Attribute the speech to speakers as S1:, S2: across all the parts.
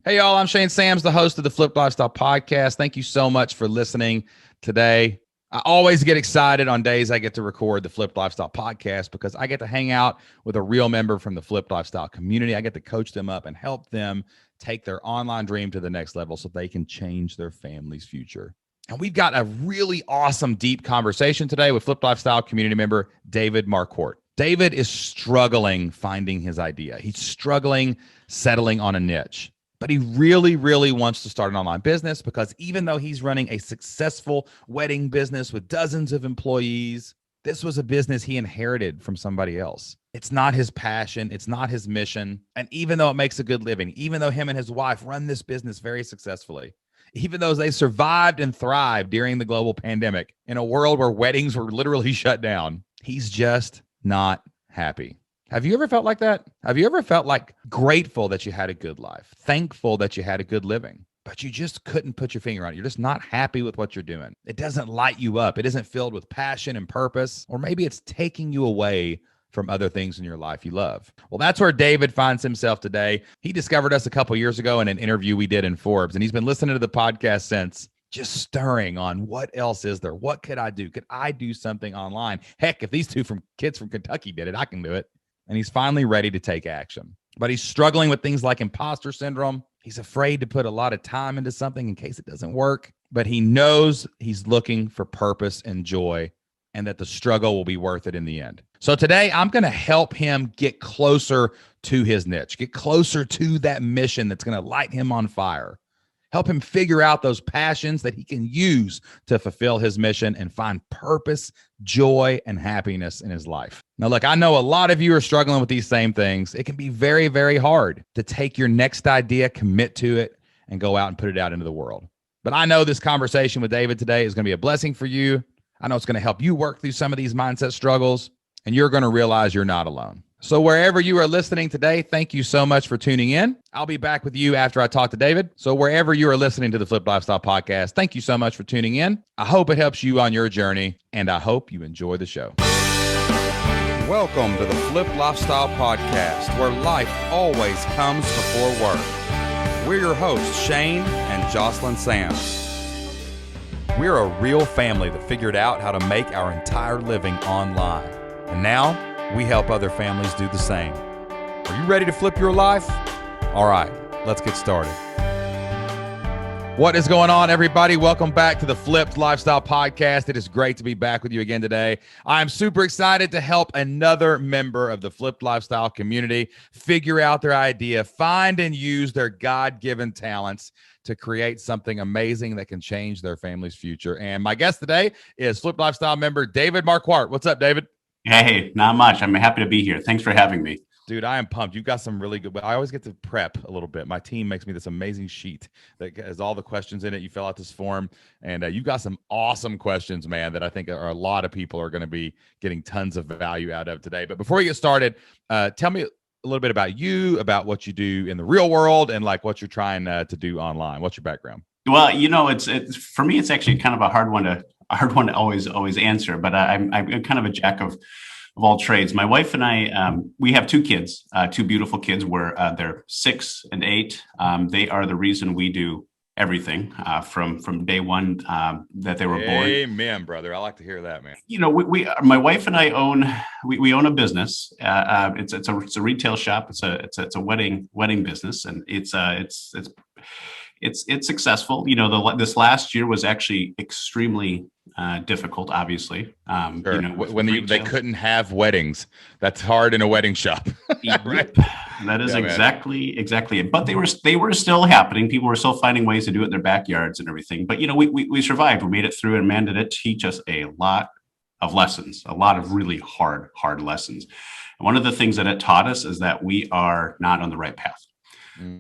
S1: Hey, y'all, I'm Shane Sams, the host of the Flipped Lifestyle Podcast. Thank you so much for listening today. I always get excited on days I get to record the Flipped Lifestyle Podcast because I get to hang out with a real member from the Flipped Lifestyle community. I get to coach them up and help them take their online dream to the next level so they can change their family's future. And we've got a really awesome, deep conversation today with Flipped Lifestyle community member David Marquardt. David is struggling finding his idea. He's struggling settling on a niche. But he really, really wants to start an online business because even though he's running a successful wedding business with dozens of employees, this was a business he inherited from somebody else. It's not his passion. It's not his mission. And even though it makes a good living, even though him and his wife run this business very successfully, even though they survived and thrived during the global pandemic in a world where weddings were literally shut down, he's just not happy. Have you ever felt like that? Have you ever felt like grateful that you had a good life, thankful that you had a good living, but you just couldn't put your finger on it? You're just not happy with what you're doing. It doesn't light you up. It isn't filled with passion and purpose, or maybe it's taking you away from other things in your life you love. Well, that's where David finds himself today. He discovered us a couple years ago in an interview we did in Forbes, and he's been listening to the podcast since, just stirring on what else is there? What could I do? Could I do something online? Heck, if these kids from Kentucky did it, I can do it. And he's finally ready to take action. But he's struggling with things like imposter syndrome. He's afraid to put a lot of time into something in case it doesn't work. But he knows he's looking for purpose and joy and that the struggle will be worth it in the end. So today, I'm going to help him get closer to his niche, get closer to that mission that's going to light him on fire. Help him figure out those passions that he can use to fulfill his mission and find purpose, joy, and happiness in his life. Now, look, I know a lot of you are struggling with these same things. It can be very, very hard to take your next idea, commit to it, and go out and put it out into the world. But I know this conversation with David today is going to be a blessing for you. I know it's going to help you work through some of these mindset struggles, and you're going to realize you're not alone. So wherever you are listening today, thank you so much for tuning in. I'll be back with you after I talk to David. So wherever you are listening to the Flipped Lifestyle Podcast, thank you so much for tuning in. I hope it helps you on your journey, and I hope you enjoy the show. Welcome to the Flipped Lifestyle Podcast, where life always comes before work. We're your hosts, Shane and Jocelyn Sams. We're a real family that figured out how to make our entire living online. And now, we help other families do the same. Are you ready to flip your life? All right, let's get started. What is going on, everybody? Welcome back to the Flipped Lifestyle Podcast. It is great to be back with you again today. I'm super excited to help another member of the Flipped Lifestyle community figure out their idea, find and use their God-given talents to create something amazing that can change their family's future. And my guest today is Flipped Lifestyle member David Marquardt. What's up, David?
S2: Hey, not much. I'm happy to be here. Thanks for having me.
S1: Dude, I am pumped. You've got some really good, I always get to prep a little bit. My team makes me this amazing sheet that has all the questions in it. You fill out this form, and you've got some awesome questions, man, that I think a lot of people are going to be getting tons of value out of today. But before we get started, tell me a little bit about you, about what you do in the real world, and like what you're trying to do online. What's your background?
S2: Well, it's for me, it's actually kind of a hard one to always answer, but I'm kind of a jack of all trades. My wife and I, we have two kids, two beautiful kids. They're 6 and 8. They are the reason we do everything from day one that they were born.
S1: Amen, brother. I like to hear that, man.
S2: You know, my wife and I own a business. It's a retail shop. It's a wedding business, and it's successful. You know, this last year was actually extremely difficult, obviously.
S1: Sure. You know, when they couldn't have weddings, that's hard in a wedding shop.
S2: Right? That is exactly it. But they were still happening. People were still finding ways to do it in their backyards and everything. But, you know, we survived. We made it through, and man, did it teach us a lot of lessons, a lot of really hard lessons. And one of the things that it taught us is that we are not on the right path.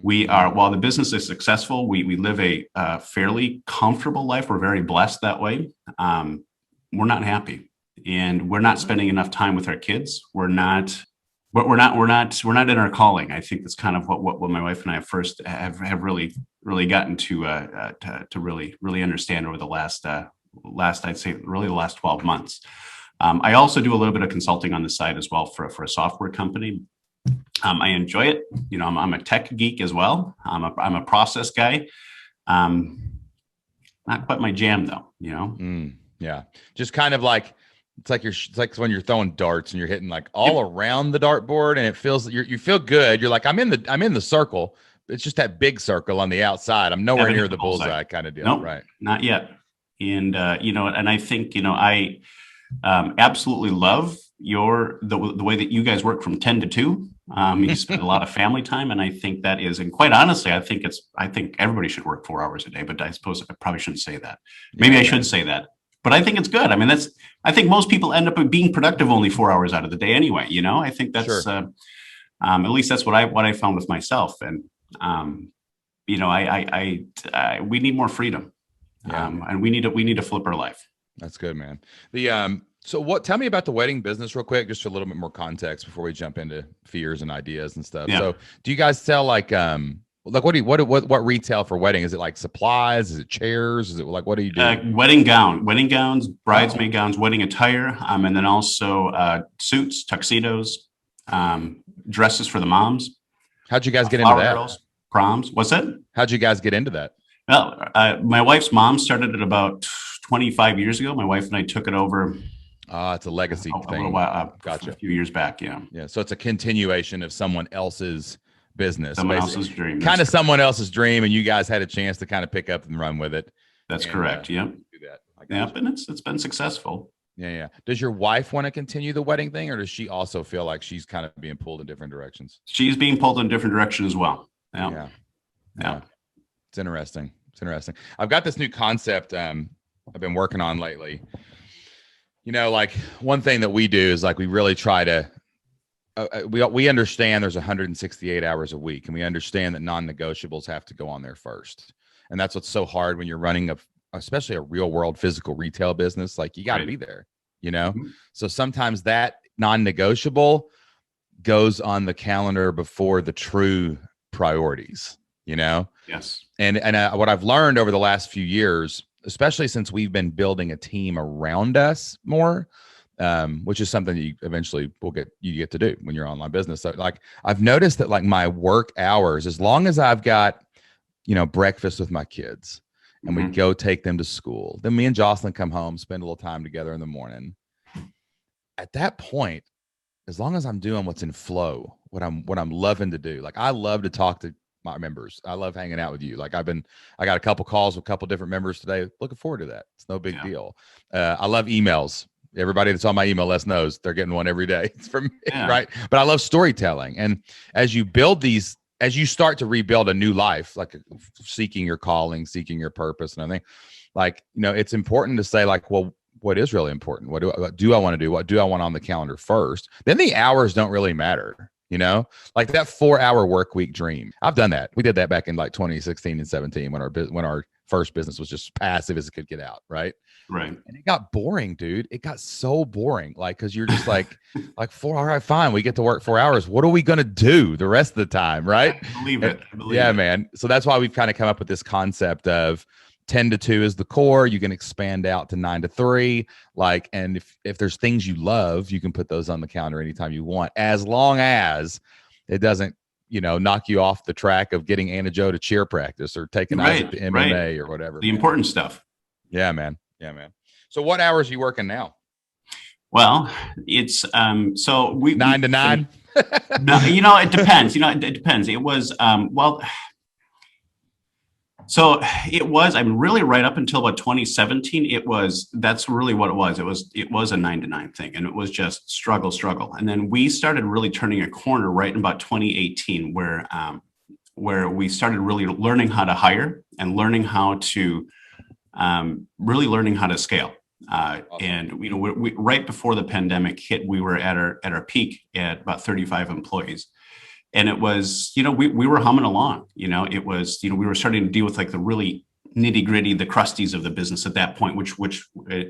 S2: We are, while the business is successful, we live a fairly comfortable life. We're very blessed that way. We're not happy, and we're not spending enough time with our kids. We're not in our calling. I think that's kind of what my wife and I have really gotten to really understand over the last I'd say really the last 12 months. I also do a little bit of consulting on the side as well for a software company. I enjoy it. You know, I'm a tech geek as well. I'm a process guy. Not quite my jam though, you know?
S1: Yeah. Just kind of like, it's like when you're throwing darts and you're hitting like all around the dartboard, and it feels you feel good. You're like, I'm in the circle. It's just that big circle on the outside. I'm nowhere near the bullseye kind of deal.
S2: Nope,
S1: right.
S2: Not yet. And, you know, and I think, you know, I absolutely love the way that you guys work from 10 to 2. You spend a lot of family time. And I think that is, and quite honestly, I think everybody should work 4 hours a day, but I suppose I probably shouldn't say that. Maybe I should say that, but I think it's good. I mean, I think most people end up being productive only 4 hours out of the day anyway. You know, I think that's, at least that's what I found with myself. And, you know, we need more freedom. And we need to flip our life.
S1: That's good, man. So tell me about the wedding business real quick, just for a little bit more context before we jump into fears and ideas and stuff. Yeah. So do you guys sell like what retail for wedding? Is it like supplies? Is it chairs? Is it like, what do you do?
S2: Wedding gowns, bridesmaid gowns, wedding attire. And then also suits, tuxedos, dresses for the moms.
S1: How'd you guys get into that?
S2: Girls, proms. What's that?
S1: How'd you guys get into that?
S2: Well, my wife's mom started it about 25 years ago. My wife and I took it over.
S1: It's a legacy thing.
S2: A little while,
S1: gotcha.
S2: A few years back, yeah.
S1: Yeah, so it's a continuation of someone else's business.
S2: Someone else's dream.
S1: Kind of someone else's dream, and you guys had a chance to kind of pick up and run with it.
S2: That's correct, yep.
S1: Do that.
S2: Yep, and it's been successful.
S1: Yeah. Does your wife want to continue the wedding thing, or does she also feel like she's kind of being pulled in different directions?
S2: She's being pulled in a different direction as well. Yeah.
S1: It's interesting. I've got this new concept I've been working on lately. You know, like one thing that we do is like we really try to we understand there's 168 hours a week, and we understand that non-negotiables have to go on there first. And that's what's so hard when you're running especially a real world physical retail business. Like you got to be there, you know? Mm-hmm. So sometimes that non-negotiable goes on the calendar before the true priorities, you know?
S2: Yes.
S1: And what I've learned over the last few years, especially since we've been building a team around us more, which is something that you eventually get to do when you're online business. So like I've noticed that like my work hours, as long as I've got, you know, breakfast with my kids and we go take them to school, then me and Jocelyn come home, spend a little time together in the morning. At that point, as long as I'm doing what's in flow, what I'm loving to do, like I love to talk to my members. I love hanging out with you. Like I got a couple calls with a couple different members today. Looking forward to that. It's no big deal. I love emails. Everybody that's on my email list knows they're getting one every day. It's from me, right? But I love storytelling. And as you start to rebuild a new life, like seeking your calling, seeking your purpose and everything, like, you know, it's important to say like, well, what is really important? What do I want to do? What do I want on the calendar first? Then the hours don't really matter. You know, like that 4-hour work week dream. I've done that. We did that back in like 2016 and 17 when our first business was just passive as it could get out. Right.
S2: And
S1: it got boring, dude. It got so boring. Like, cause you're just like 4 hours. All right, fine. We get to work 4 hours. What are we going to do the rest of the time? Right.
S2: I believe it.
S1: Man. So that's why we've kind of come up with this concept of 10 to 2 is the core. You can expand out to 9 to 3. Like, and if there's things you love, you can put those on the calendar anytime you want, as long as it doesn't, you know, knock you off the track of getting Anna Jo to cheer practice or taking eyes at the MMA or whatever.
S2: The important stuff.
S1: Yeah, man. So what hours are you working now?
S2: Well, it's, so we
S1: 9 to 9.
S2: No, you know, it depends. It depends. It was, so it was, really right up until about 2017, that's really what it was. It was a 9 to 9 thing, and it was just struggle. And then we started really turning a corner right in about 2018 where we started really learning how to hire and learning how to scale. And, you know, we right before the pandemic hit, we were at our peak at about 35 employees. And it was, you know, we were humming along, you know, it was, you know, we were starting to deal with like the really nitty gritty, the crusties of the business at that point, which,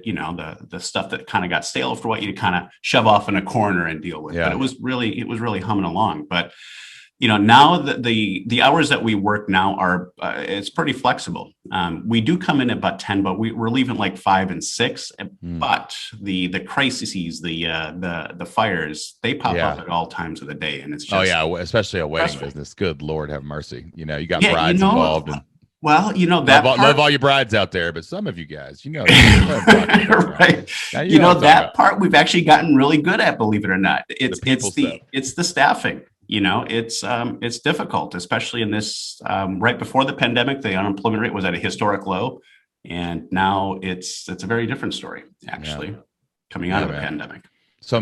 S2: you know, the stuff that kind of got stale after what you kind of shove off in a corner and deal with. But it was really humming along. But now the hours that we work now are it's pretty flexible. We do come in at about 10, but we're leaving like 5 and 6. But the crises, the fires, they pop up at all times of the day, and it's just
S1: especially a wedding
S2: stressful.
S1: business. Good Lord, have mercy. You got
S2: Yeah,
S1: brides involved, and
S2: well, that
S1: love all your brides out there, but some of you guys,
S2: right. That part we've actually gotten really good at, believe it or not. It's the staffing. It's difficult, especially in this right before the pandemic. The unemployment rate was at a historic low, and now it's a very different story actually coming out of the pandemic.
S1: So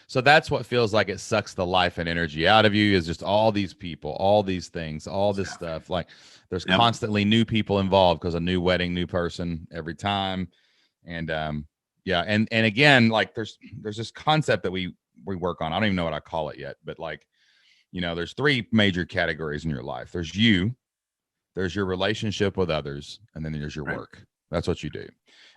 S1: so that's what feels like it sucks the life and energy out of you, is just all these people, all these things, all this stuff. Like there's constantly new people involved because a new wedding, new person every time. And and again, like there's this concept that we work on. I don't even know what I call it yet, but like, there's 3 major categories in your life. There's you, there's your relationship with others, and then there's your work. That's what you do.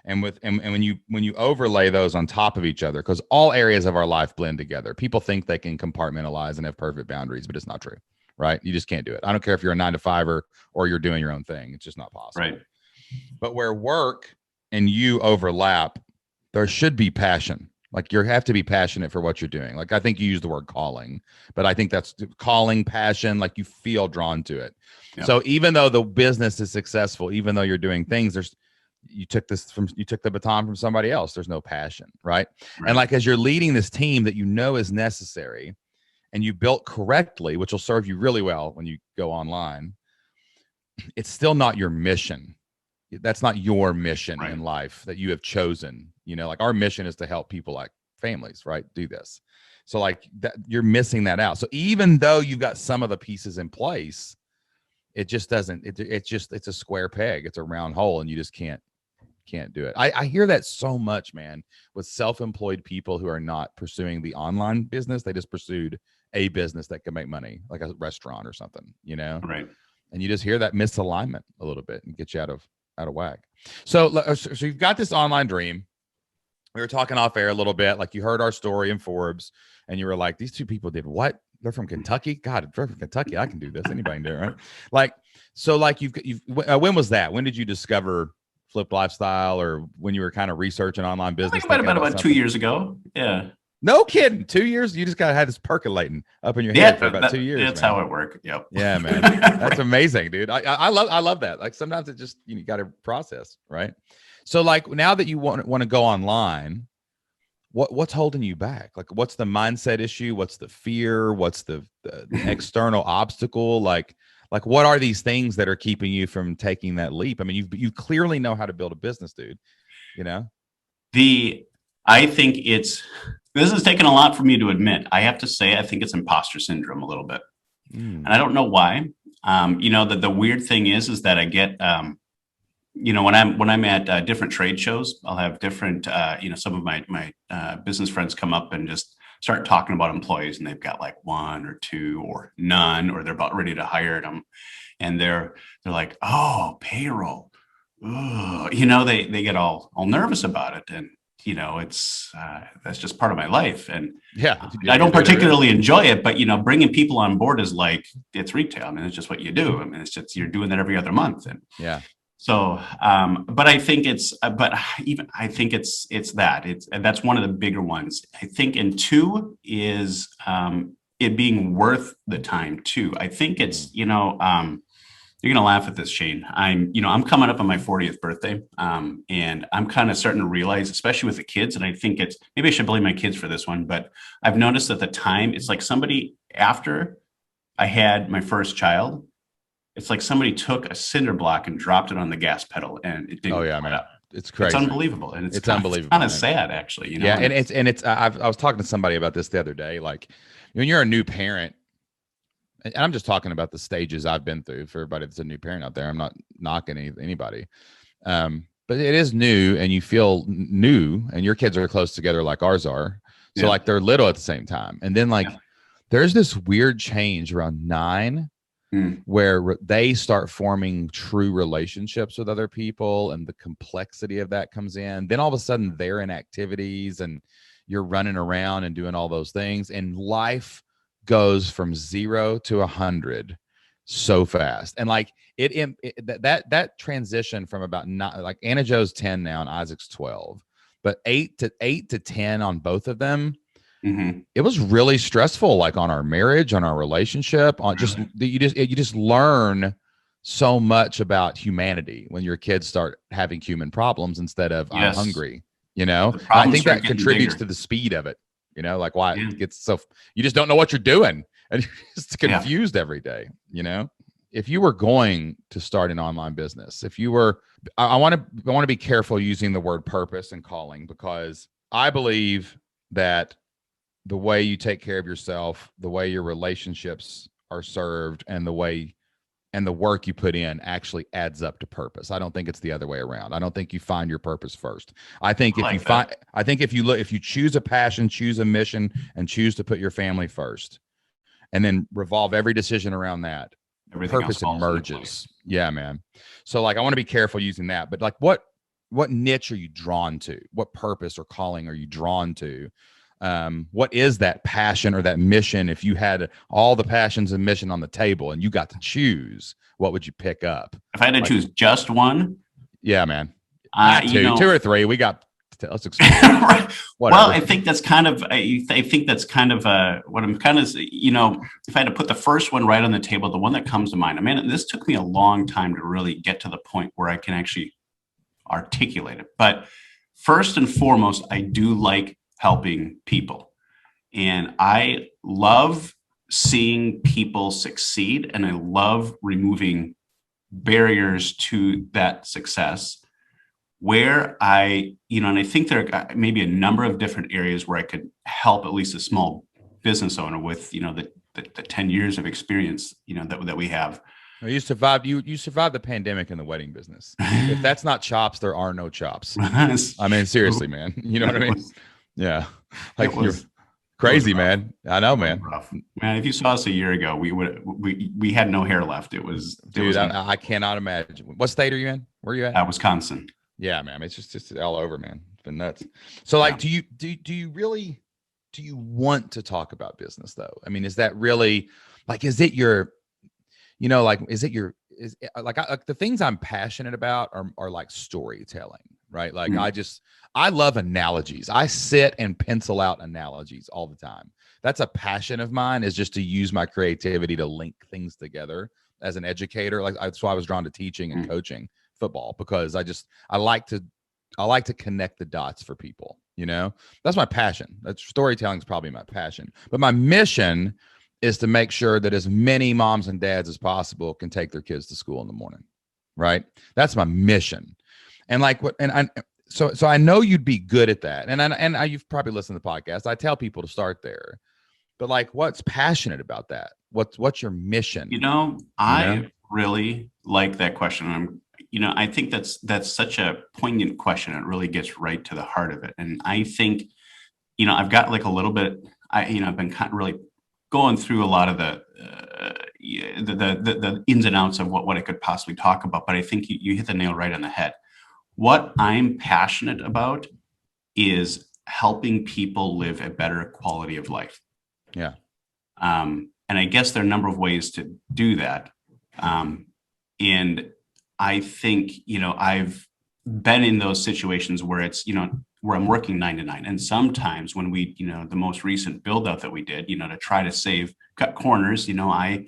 S1: And when you overlay those on top of each other, because all areas of our life blend together. People think they can compartmentalize and have perfect boundaries, but it's not true, right? You just can't do it. I don't care if you're a 9-to-5er or you're doing your own thing. It's just not possible.
S2: Right.
S1: But where work and you overlap, there should be passion. Like you have to be passionate for what you're doing. Like I think you use the word calling, but I think that's calling, passion, like you feel drawn to it. Yeah. So even though the business is successful, even though you're doing things, you took the baton from somebody else. There's no passion, right? And like as you're leading this team that is necessary and you built correctly, which will serve you really well when you go online, it's still not your mission. That's not your mission in life that you have chosen. Like our mission is to help people, like families, right, do this. So like that, you're missing that out. So even though you've got some of the pieces in place, it just doesn't. It's a square peg. It's a round hole, and you just can't do it. I hear that so much, man, with self-employed people who are not pursuing the online business. They just pursued a business that can make money, like a restaurant or something,
S2: Right.
S1: And you just hear that misalignment a little bit and get you out of whack. So you've got this online dream. We were talking off air a little bit, like you heard our story in Forbes, and you were like, these 2 people did what? They're from Kentucky. God, if they're from Kentucky, I can do this. Anybody can do it, right? Like, so like when was that? When did you discover Flipped Lifestyle, or when you were kind of researching online business?
S2: I think about 2 years ago. Yeah.
S1: No kidding. 2 years? You just got to have this percolating up in your head for about 2 years.
S2: That's how it worked. Yep.
S1: Yeah, man. That's amazing, dude. I love that. Like sometimes it just, you got to process, right? So like now that you want to go online, what's holding you back? Like what's the mindset issue? What's the fear? What's the external obstacle? Like what are these things that are keeping you from taking that leap? I mean, you clearly know how to build a business, dude.
S2: I think this has taken a lot for me to admit. I have to say, I think it's imposter syndrome a little bit. And I don't know why. The weird thing is that I get, when I'm at different trade shows, I'll have different, some of my business friends come up and just start talking about employees, and they've got like 1 or 2 or none, or they're about ready to hire them. And they're like, oh, payroll. Ugh. They get all nervous about it. And, it's that's just part of my life. And I don't particularly enjoy it, but, bringing people on board is like, it's retail. I mean, it's just what you do. I mean, it's just, you're doing that every other month. And so, but I think it's that and that's one of the bigger ones. I think, and 2 is it being worth the time too. I think it's, you're going to laugh at this, Shane. I'm coming up on my 40th birthday. And I'm kind of starting to realize, especially with the kids, and I think maybe I should blame my kids for this one, but I've noticed that the time, it's like somebody, after I had my first child, it's like somebody took a cinder block and dropped it on the gas pedal, and it didn't.
S1: Oh yeah, man. Up. It's crazy.
S2: It's unbelievable. And it's
S1: unbelievable.
S2: It's kind of sad, actually.
S1: Yeah. I was talking to somebody about this the other day. Like when you're a new parent, and I'm just talking about the stages I've been through for everybody that's a new parent out there. I'm not knocking anybody. But it is new, and you feel new, and your kids are close together like ours are. So like they're little at the same time. And then there's this weird change around 9 where they start forming true relationships with other people, and the complexity of that comes in. Then all of a sudden they're in activities, and you're running around and doing all those things, and life goes from 0 to 100 so fast. And like that transition from about not like Anna Joe's 10 now and Isaac's 12, but 8 to 10 on both of them.
S2: Mm-hmm.
S1: It was really stressful, like on our marriage, on our relationship, on just you just learn so much about humanity when your kids start having human problems instead of I'm hungry, you know. I think that contributes to the speed of it, you know, like why it gets so you just don't know what you're doing and you're just confused every day, you know. If you were going to start an online business, if you were, I want to be careful using the word purpose and calling, because I believe that the way you take care of yourself, the way your relationships are served, and the way and the work you put in actually adds up to purpose. I don't think it's the other way around. I don't think you find your purpose first. I think if you choose a passion, choose a mission, and choose to put your family first, and then revolve every decision around that, purpose emerges. Yeah, man. So like, I want to be careful using that, but like, what niche are you drawn to? What purpose or calling are you drawn to? What is that passion or that mission? If you had all the passions and mission on the table and you got to choose, what would you pick up?
S2: If I had to choose just one,
S1: yeah, man, two or three. We got. Let's explore.
S2: Right. Well, I think that's kind of. I think that's kind of what I'm kind of. You know, if I had to put the first one right on the table, the one that comes to mind. I mean, this took me a long time to really get to the point where I can actually articulate it. But first and foremost, I do like helping people. And I love seeing people succeed, and I love removing barriers to that success where and I think there are maybe a number of different areas where I could help at least a small business owner with, the 10 years of experience, that we have.
S1: You survived the pandemic in the wedding business. If that's not chops, there are no chops. I mean, seriously, man, you know what I mean? Yeah. Like you're crazy, man. I know, man.
S2: Rough. Man, if you saw us a year ago, we had no hair left.
S1: I cannot imagine. What state are you in? Where are you at?
S2: Wisconsin.
S1: Yeah, man. It's just all over, man. It's been nuts. So like, do you want to talk about business though? I mean, is that really like, is it your, like, the things I'm passionate about are like storytelling, right? Like I love analogies. I sit and pencil out analogies all the time. That's a passion of mine, is just to use my creativity to link things together as an educator. Like that's why I was drawn to teaching and coaching football, because I like to connect the dots for people. That's my passion. That's storytelling is probably my passion, but my mission is to make sure that as many moms and dads as possible can take their kids to school in the morning. Right. That's my mission. And like so I know you'd be good at that. And you've probably listened to the podcast. I tell people to start there, but like, what's passionate about that? What's your mission?
S2: I really like that question. I think that's such a poignant question. It really gets right to the heart of it. And I think, I've got like a little bit, I've been kind of really going through a lot of the ins and outs of what I could possibly talk about. But I think you hit the nail right on the head. What I'm passionate about is helping people live a better quality of life.
S1: Yeah.
S2: And I guess there are a number of ways to do that. And I think, I've been in those situations where it's, where I'm working 9 to 9. And sometimes when we, the most recent build out that we did, to try to cut corners, I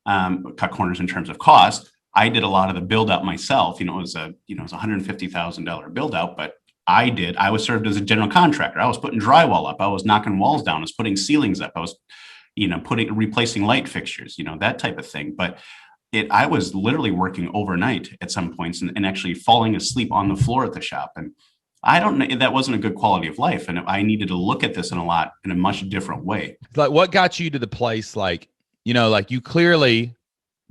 S2: cut corners in terms of cost. I did a lot of the build out myself. It was a $150,000 build out, but I was served as a general contractor. I was putting drywall up. I was knocking walls down. I was putting ceilings up. I was, replacing light fixtures, that type of thing. But I was literally working overnight at some points and actually falling asleep on the floor at the shop. And I don't know, that wasn't a good quality of life. And I needed to look at this in a much different way.
S1: Like, what got you to the place, like you clearly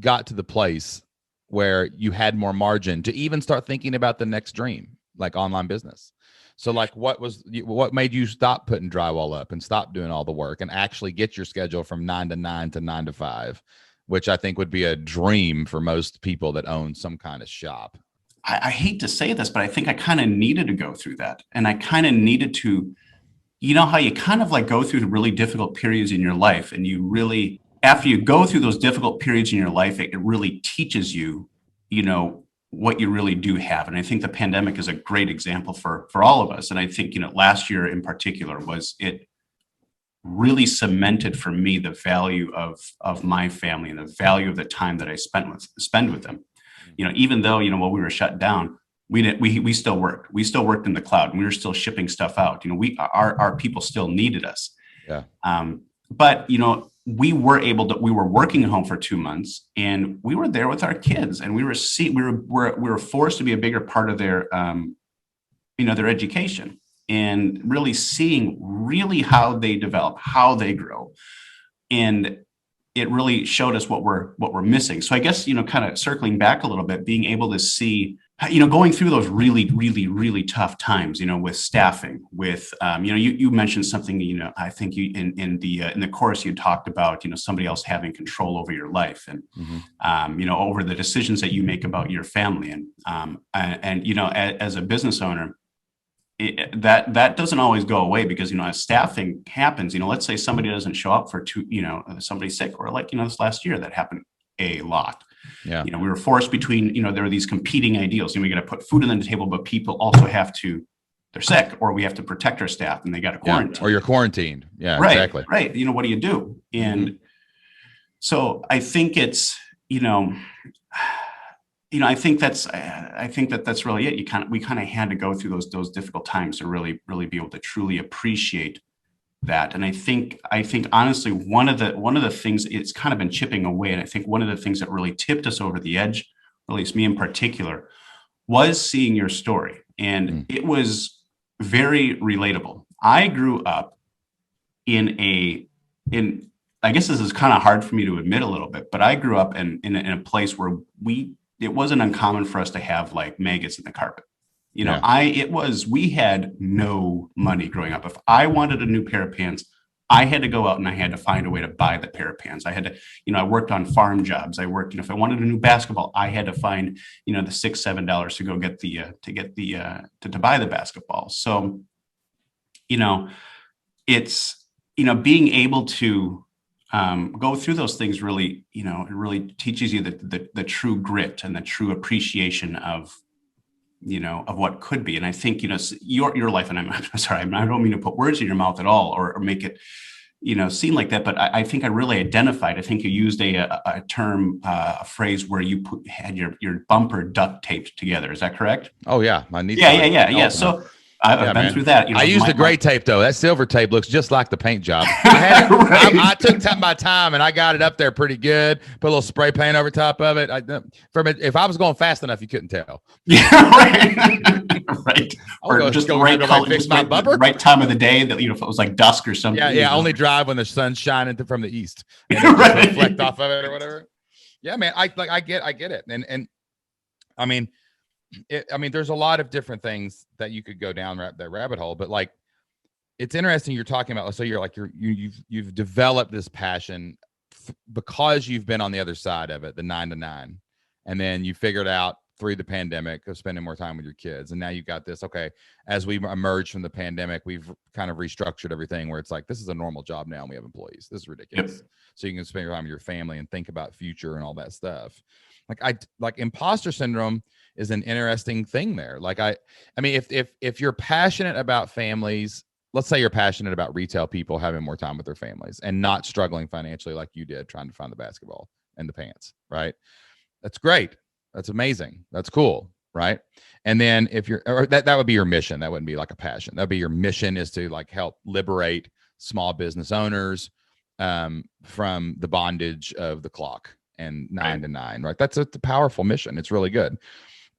S1: got to the place where you had more margin to even start thinking about the next dream, like online business. So like, what made you stop putting drywall up and stop doing all the work and actually get your schedule from 9 to 9 to 9 to 5, which I think would be a dream for most people that own some kind of shop?
S2: I hate to say this, but I think I kind of needed to go through that. And I kind of needed to you know how you kind of like go through the really difficult periods in your life, and you really, after you go through those difficult periods in your life, it really teaches you, you know, what you really do have. And I think the pandemic is a great example for all of us. And I think, you know, last year in particular it really cemented for me the value of my family and the value of the time that I spend with them. You know, even though, you know, while we were shut down, we still worked. We still worked in the cloud, and we were still shipping stuff out. You know, our people still needed us.
S1: Yeah.
S2: But you know, we were working at home for 2 months, and we were there with our kids, and we were forced to be a bigger part of their you know, their education, and really seeing really how they develop, how they grow. And it really showed us what we're missing. So I guess, you know, kind of circling back a little bit, being able to see, you know, going through those really tough times, you know, with staffing, with, you know, you mentioned something, you know, I think you in the course you talked about, you know, somebody else having control over your life, and, you know, over the decisions that you make about your family. And you know, as a business owner, that doesn't always go away, because, you know, as staffing happens, you know, let's say somebody doesn't show up for you know, somebody's sick, or like, you know, this last year that happened a lot.
S1: Yeah.
S2: You know, we were forced between, you know, there are these competing ideals, and we got to put food on the table, but people also they're sick, or we have to protect our staff and they got to quarantine.
S1: Yeah. Or you're quarantined. Yeah,
S2: right,
S1: exactly.
S2: Right. You know, what do you do? And so I think it's, you know, I think that's really it. We kind of had to go through those difficult times to really be able to truly appreciate that. And I think honestly, one of the things, it's kind of been chipping away. And I think one of the things that really tipped us over the edge, or at least me in particular, was seeing your story. And it was very relatable. I grew up in I guess this is kind of hard for me to admit a little bit, but I grew up in a place where it wasn't uncommon for us to have like maggots in the carpet. You know, we had no money growing up. If I wanted a new pair of pants, I had to go out and I had to find a way to buy the pair of pants. I had to, you know, I worked on farm jobs. I worked, you know, if I wanted a new basketball, I had to find, you know, the $6-7 to go get to buy the basketball. So, you know, it's, you know, being able to go through those things really, you know, it really teaches you the true grit and the true appreciation of, you know, of what could be. And I think, you know, your life, and I'm sorry, I don't mean to put words in your mouth at all, or make it, you know, seem like that, but I think I really identified. I think you used a term, a phrase where you had your bumper duct taped together. Is that correct?
S1: Oh yeah, my knee.
S2: Yeah. So I've been through that. You know,
S1: I used the gray tape though. That silver tape looks just like the paint job. I took my time and I got it up there pretty good. Put a little spray paint over top of it. If I was going fast enough, you couldn't tell.
S2: Yeah, right. Or just the right color, fix my bumper. Right time of the day, that, you know, if it was like dusk or something.
S1: Yeah. Only drive when the sun's shining from the east. And right. Reflect off of it or whatever. Yeah, man. I get it. And I mean. There's a lot of different things that you could go down that rabbit hole, but like, it's interesting you're talking about. So you're like, you've developed this passion because you've been on the other side of it, the 9 to 9, and then you figured out through the pandemic of spending more time with your kids, and now you've got this. Okay, as we emerge from the pandemic, we've kind of restructured everything where it's like, this is a normal job now, and we have employees. This is ridiculous. Yep. So you can spend your time with your family and think about future and all that stuff. Like imposter syndrome is an interesting thing there. Like I mean, if you're passionate about families, let's say you're passionate about retail people having more time with their families and not struggling financially like you did trying to find the basketball and the pants, right? That's great. That's amazing. That's cool, right? And then if you're, or that would be your mission. That wouldn't be like a passion. That'd be your mission, is to like help liberate small business owners from the bondage of the clock and 9 to 9, right? That's a powerful mission. It's really good.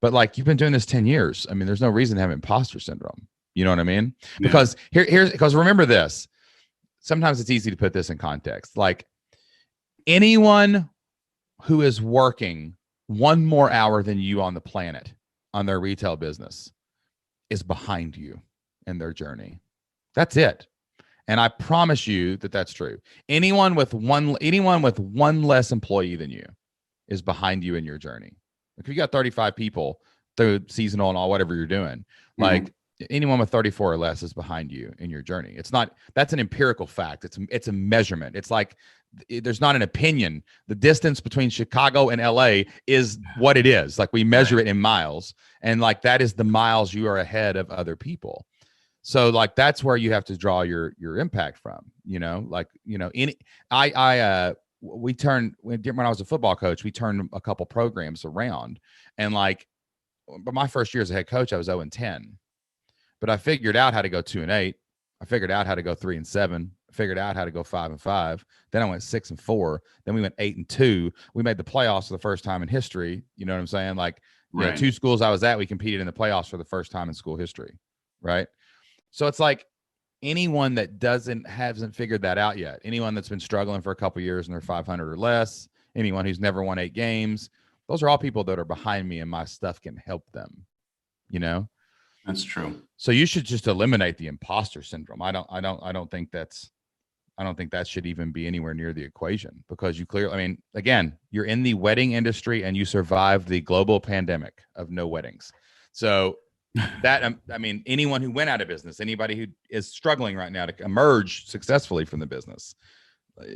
S1: But like, you've been doing this 10 years. I mean, there's no reason to have imposter syndrome. You know what I mean? Yeah. Because because remember this, sometimes it's easy to put this in context. Like, anyone who is working one more hour than you on the planet on their retail business is behind you in their journey. That's it. And I promise you that that's true. Anyone with one less employee than you is behind you in your journey. If you got 35 people through seasonal and all, whatever you're doing, like, anyone with 34 or less is behind you in your journey. It's not, that's an empirical fact. It's a measurement. It's like, there's not an opinion. The distance between Chicago and LA is what it is. Like, we measure it in miles, and like, that is the miles you are ahead of other people. So like, that's where you have to draw your impact from, like, when I was a football coach, we turned a couple programs around, and like, but my first year as a head coach, I was 0-10, but I figured out how to go 2-8. I figured out how to go 3-7. I figured out how to go 5-5. Then I went 6-4. Then we went 8-2. We made the playoffs for the first time in history. You know what I'm saying? Like,
S2: right.
S1: 2 schools I was at, we competed in the playoffs for the first time in school history. Right. So it's like, anyone that hasn't figured that out yet, anyone that's been struggling for a couple years and they're 500 or less, anyone who's never won 8 games, those are all people that are behind me, and my stuff can help them.
S2: That's true.
S1: So you should just eliminate the imposter syndrome. I don't think that should even be anywhere near the equation, because you clearly, I mean, again, you're in the wedding industry and you survived the global pandemic of no weddings. So that, I mean, anyone who went out of business, anybody who is struggling right now to emerge successfully from the business,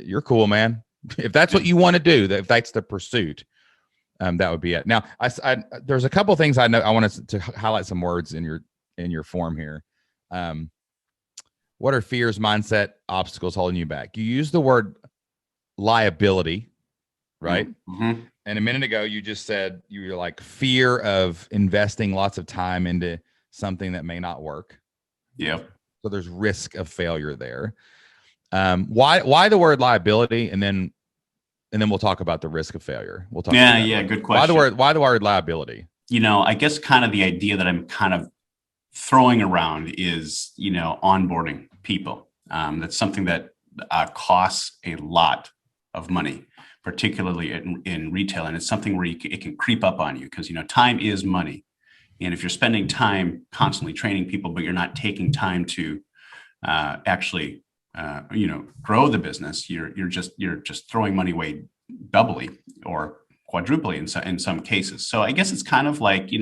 S1: you're cool, man. If that's what you want to do, if that's the pursuit, that would be it. Now, there's a couple of things I know. I wanted to highlight some words in your form here. What are fears, mindset, obstacles holding you back? You use the word liability, right?
S2: Mm-hmm.
S1: And a minute ago, you just said you were like, fear of investing lots of time into something that may not work.
S2: Yeah.
S1: So there's risk of failure there. Why the word liability? And then we'll talk about the risk of failure. We'll talk.
S2: Yeah. Good question.
S1: Why the word liability?
S2: I guess kind of the idea that I'm kind of throwing around is, onboarding people. That's something that costs a lot of money, particularly in retail. And it's something where it can creep up on you, because, time is money. And if you're spending time constantly training people, but you're not taking time to actually, grow the business, you're just throwing money away doubly or quadruply in some cases. So I guess it's kind of like, we've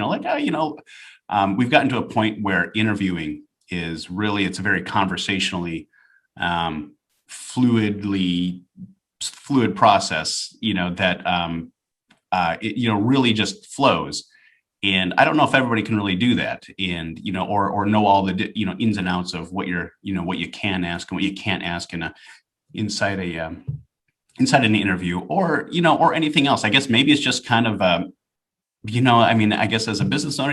S2: gotten to a point where interviewing is really, it's a very conversationally, fluid process, that, it really just flows. And I don't know if everybody can really do that, and, or know all the, ins and outs of what what you can ask and what you can't ask inside an interview, or, or anything else. I guess maybe it's just kind of, I guess as a business owner,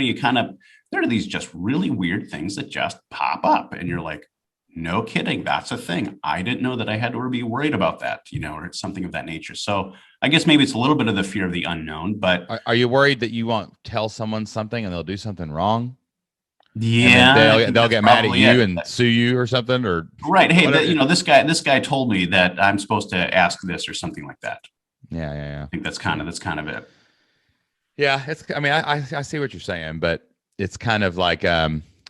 S2: there are these just really weird things that just pop up, and you're like, no kidding, that's a thing. I didn't know that I had to be worried about that, or it's something of that nature. So I guess maybe it's a little bit of the fear of the unknown. But
S1: are you worried that you won't tell someone something and they'll do something wrong?
S2: Yeah,
S1: they'll get mad at you and sue you or something, or
S2: right? Hey, this guy told me that I'm supposed to ask this or something like that.
S1: Yeah.
S2: I think that's kind of it.
S1: Yeah, it's. I mean, I see what you're saying, but it's kind of like,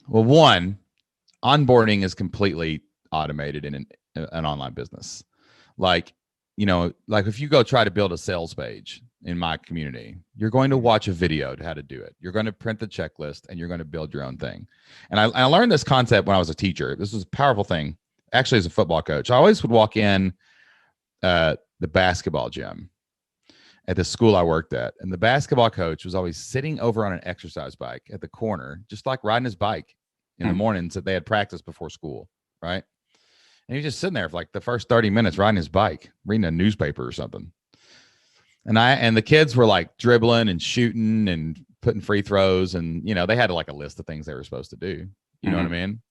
S1: one, onboarding is completely automated in an online business. Like, like if you go try to build a sales page in my community, you're going to watch a video to how to do it. You're going to print the checklist and you're going to build your own thing. And I learned this concept when I was a teacher. This was a powerful thing, actually, as a football coach. I always would walk in the basketball gym at the school I worked at, and the basketball coach was always sitting over on an exercise bike at the corner, just like riding his bike in the mornings that they had practice before school, right? And he was just sitting there for like the first 30 minutes riding his bike, reading a newspaper or something. And the kids were like dribbling and shooting and putting free throws, and they had like a list of things they were supposed to do. You know what I mean?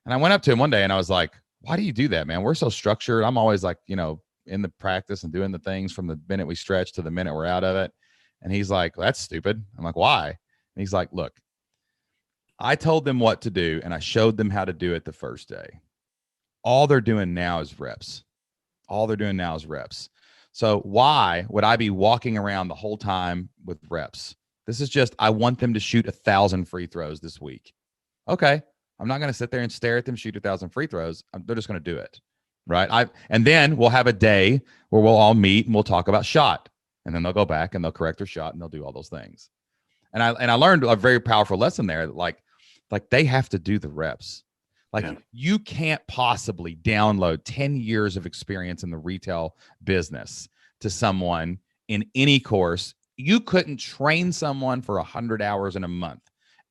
S1: And I went up to him one day and I was like, "Why do you do that, man? We're so structured. I'm always like, in the practice and doing the things from the minute we stretch to the minute we're out of it." And he's like, "Well, that's stupid." I'm like, "Why?" And he's like, "Look, I told them what to do and I showed them how to do it the first day. All they're doing now is reps. So why would I be walking around the whole time with reps? This is just, I want them to shoot 1,000 free throws this week. Okay. I'm not going to sit there and stare at them shoot 1,000 free throws. They're just going to do it. Right. And then we'll have a day where we'll all meet and we'll talk about shot, and then they'll go back and they'll correct their shot and they'll do all those things. And I learned a very powerful lesson there. Like, Like they have to do the reps. Like you can't possibly download 10 years of experience in the retail business to someone in any course. You couldn't train someone for 100 hours in a month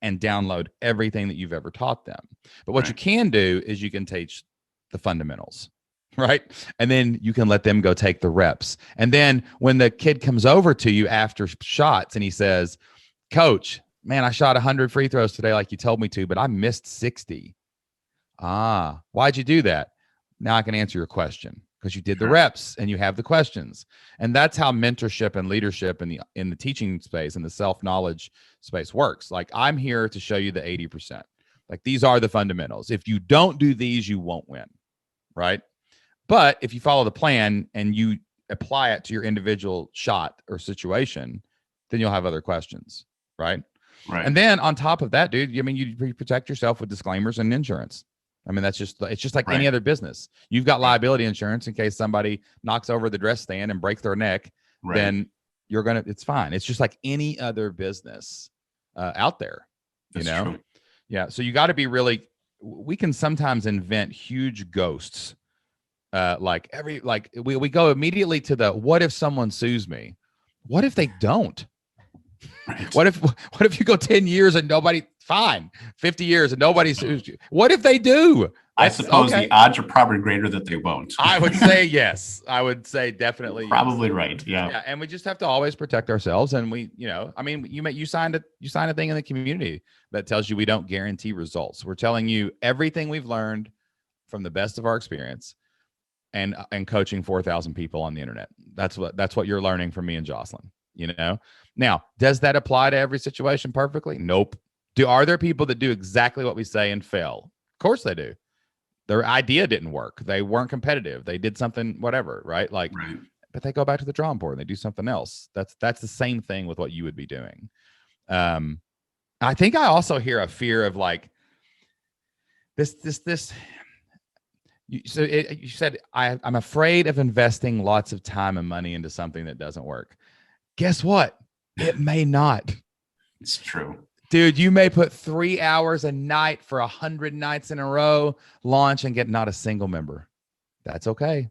S1: and download everything that you've ever taught them. But what you can do is you can teach the fundamentals, right? And then you can let them go take the reps. And then when the kid comes over to you after shots and he says, Coach, man, I shot 100 free throws today like you told me to, but I missed 60. Why'd you do that? Now I can answer your question because you did the reps and you have the questions. And that's how mentorship and leadership in the teaching space and the self-knowledge space works. Like I'm here to show you the 80%. Like these are the fundamentals. If you don't do these, you won't win, right? But if you follow the plan and you apply it to your individual shot or situation, then you'll have other questions, right?
S2: Right.
S1: And then on top of that, dude, I mean, you protect yourself with disclaimers and insurance. I mean, it's just like any other business. You've got liability insurance in case somebody knocks over the dress stand and breaks their neck, then it's fine. It's just like any other business out there, you know? True. Yeah. So you got to be we can sometimes invent huge ghosts. We go immediately to what if someone sues me? What if they don't? Right. What if you go 10 years and nobody, fine, 50 years and nobody sues you? What if they do?
S2: I suppose the odds are probably greater that they won't.
S1: I would say yes. I would say definitely.
S2: Probably
S1: yes.
S2: Right. Yeah.
S1: And we just have to always protect ourselves. And you signed a thing in the community that tells you we don't guarantee results. We're telling you everything we've learned from the best of our experience and coaching 4,000 people on the internet. That's what you're learning from me and Jocelyn. Now, does that apply to every situation perfectly? Nope. Are there people that do exactly what we say and fail? Of course they do. Their idea didn't work. They weren't competitive. They did something, whatever, right? But they go back to the drawing board and they do something else. That's the same thing with what you would be doing. I think I also hear a fear of this. You said, I'm afraid of investing lots of time and money into something that doesn't work. Guess what? It may not.
S2: It's true.
S1: Dude, you may put 3 hours a night for 100 nights in a row, launch and get not a single member. That's okay.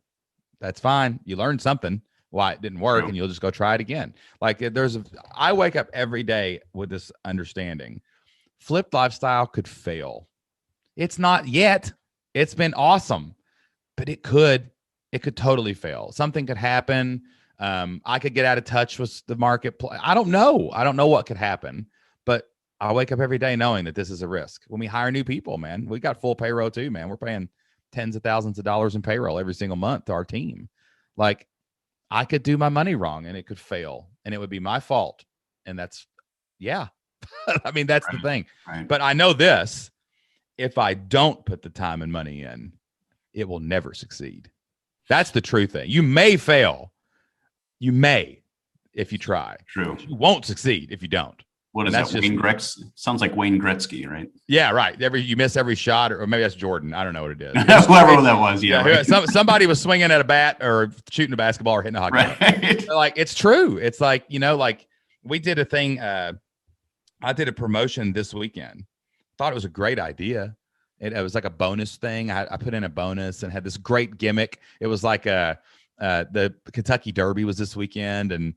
S1: That's fine. You learned something, why it didn't work, and you'll just go try it again. I wake up every day with this understanding. Flipped Lifestyle could fail. It's not yet. It's been awesome, but it could totally fail. Something could happen. I could get out of touch with the marketplace. I don't know what could happen, but I wake up every day knowing that this is a risk. When we hire new people, man, we got full payroll too, man. We're paying tens of thousands of dollars in payroll every single month to our team. I could do my money wrong and it could fail and it would be my fault. And that's I mean, that's the thing. Right. But I know this, if I don't put the time and money in, it will never succeed. That's the true thing. You may fail. You may, if you try.
S2: True.
S1: You won't succeed if you don't.
S2: What is that? Wayne Gretzky? Sounds like Wayne Gretzky, right?
S1: Yeah, right. You miss every shot, or maybe that's Jordan. I don't know what it is.
S2: Whoever that was. Yeah. Right.
S1: Somebody was swinging at a bat or shooting a basketball or hitting a hockey puck. It's true. It's we did a thing. I did a promotion this weekend. Thought it was a great idea. It was like a bonus thing. I put in a bonus and had this great gimmick. It was like the Kentucky Derby was this weekend, and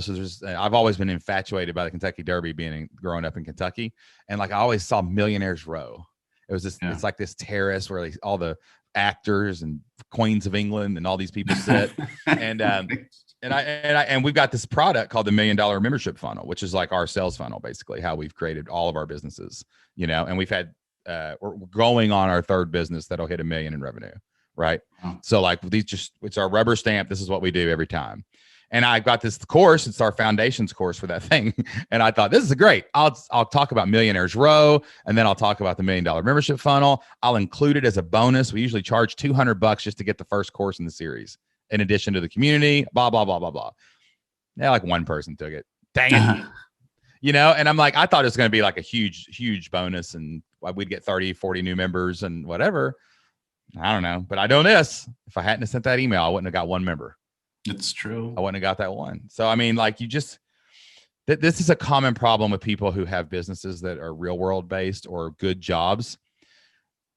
S1: so I've always been infatuated by the Kentucky Derby, growing up in Kentucky, and I always saw Millionaires Row. It was this, it's like this terrace where all the actors and queens of England and all these people sit, and we've got this product called the $1 Million Membership Funnel, which is like our sales funnel, basically how we've created all of our businesses, and we've had we're going on our third business that'll hit $1 million in revenue. Right. Oh. So it's our rubber stamp. This is what we do every time. And I got this course. It's our foundations course for that thing. And I thought, this is great. I'll talk about Millionaires Row, and then I'll talk about the $1 Million Membership Funnel. I'll include it as a bonus. We usually charge $200 just to get the first course in the series, in addition to the community, blah, blah, blah, blah, blah. Yeah, one person took it. Dang it. And I'm I thought it was going to be a huge, huge bonus, and we'd get 30, 40 new members and whatever. I don't know, but I know this. If I hadn't have sent that email, I wouldn't have got one member.
S2: It's true.
S1: I wouldn't have got that one. So, I mean, this is a common problem with people who have businesses that are real world based or good jobs.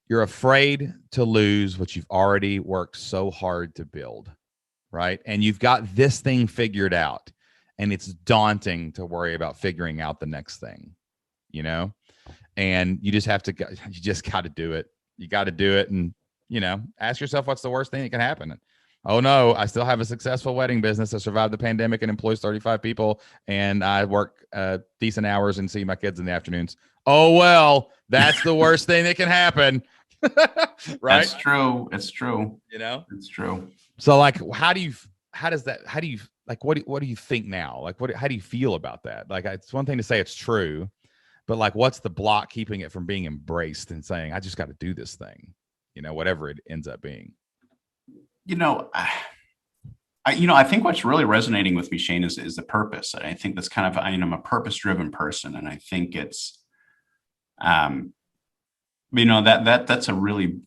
S1: You're afraid to lose what you've already worked so hard to build, right? And you've got this thing figured out, and it's daunting to worry about figuring out the next thing, you know? And you just have to, you just got to do it. You got to do it. And, you know, ask yourself, what's the worst thing that can happen? Oh no, I still have a successful wedding business. I survived the pandemic and employs 35 people, and I work decent hours and see my kids in the afternoons. Oh, well, that's the worst thing that can happen. Right?
S2: That's true. It's true.
S1: You know,
S2: it's true.
S1: So like, how do you like, what do you think now? Like, how do you feel about that? Like, it's one thing to say it's true, but like, what's the block keeping it from being embraced and saying, I just got to do this thing, you know, whatever it ends up being?
S2: You know, I think what's really resonating with me, Shane, is the purpose. And I think that's kind of, I'm a purpose-driven person, and I think it's, that's a really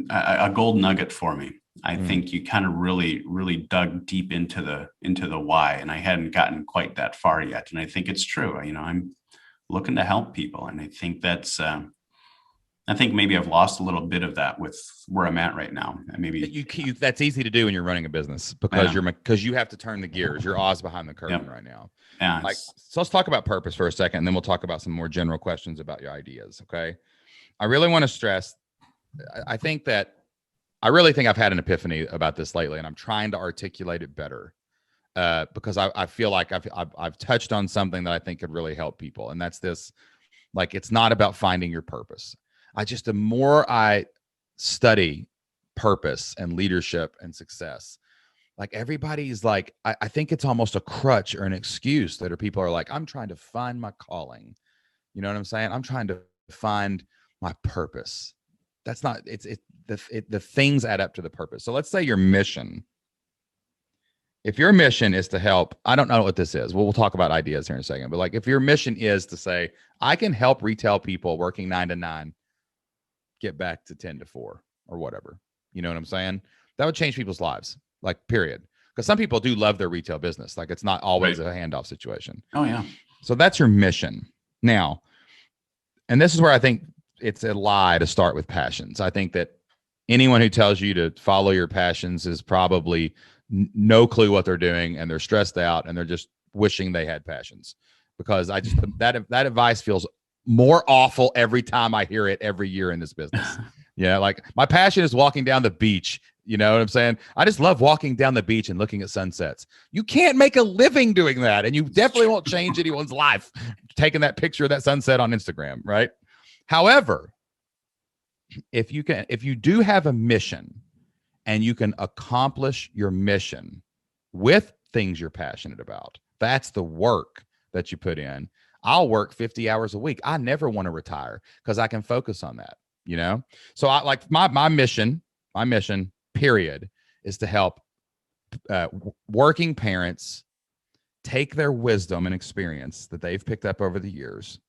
S2: a gold nugget for me. I think you kind of really dug deep into the why, and I hadn't gotten quite that far yet. And I think it's true. I'm looking to help people, and I think that's. I think maybe I've lost a little bit of that with where I'm at right now. And maybe
S1: that's easy to do when you're running a business because you have to turn the gears. Your Oz behind the curtain right now.
S2: Yeah.
S1: So let's talk about purpose for a second, and then we'll talk about some more general questions about your ideas. Okay. I really want to stress. I really think I've had an epiphany about this lately, and I'm trying to articulate it better because I feel like I've touched on something that I think could really help people, and that's this. Like, it's not about finding your purpose. The more I study purpose and leadership and success, like everybody's like, I think it's almost a crutch or an excuse that people are like, I'm trying to find my calling. You know what I'm saying? I'm trying to find my purpose. That's not, the things add up to the purpose. So let's say your mission. If your mission is to help, I don't know what this is. We'll talk about ideas here in a second, but like if your mission is to say, I can help retail people working 9 to 9 get back to 10 to 4 or whatever. You know what I'm saying? That would change people's lives, like, period. Because some people do love their retail business. Like, it's not always a handoff situation.
S2: Oh, yeah.
S1: So that's your mission. Now, and this is where I think it's a lie to start with passions. I think that anyone who tells you to follow your passions is probably no clue what they're doing, and they're stressed out, and they're just wishing they had passions. Because that advice feels more awful every time I hear it every year in this business. Yeah. Like, my passion is walking down the beach. You know what I'm saying? I just love walking down the beach and looking at sunsets. You can't make a living doing that. And you definitely won't change anyone's life taking that picture of that sunset on Instagram. Right. However, if you do have a mission and you can accomplish your mission with things you're passionate about, that's the work that you put in. I'll work 50 hours a week. I never want to retire because I can focus on that, you know? So I like my mission, period, is to help working parents take their wisdom and experience that they've picked up over the years,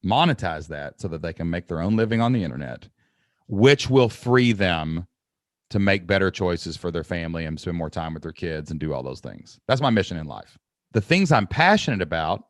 S1: monetize that so that they can make their own living on the internet, which will free them to make better choices for their family and spend more time with their kids and do all those things. That's my mission in life. The things I'm passionate about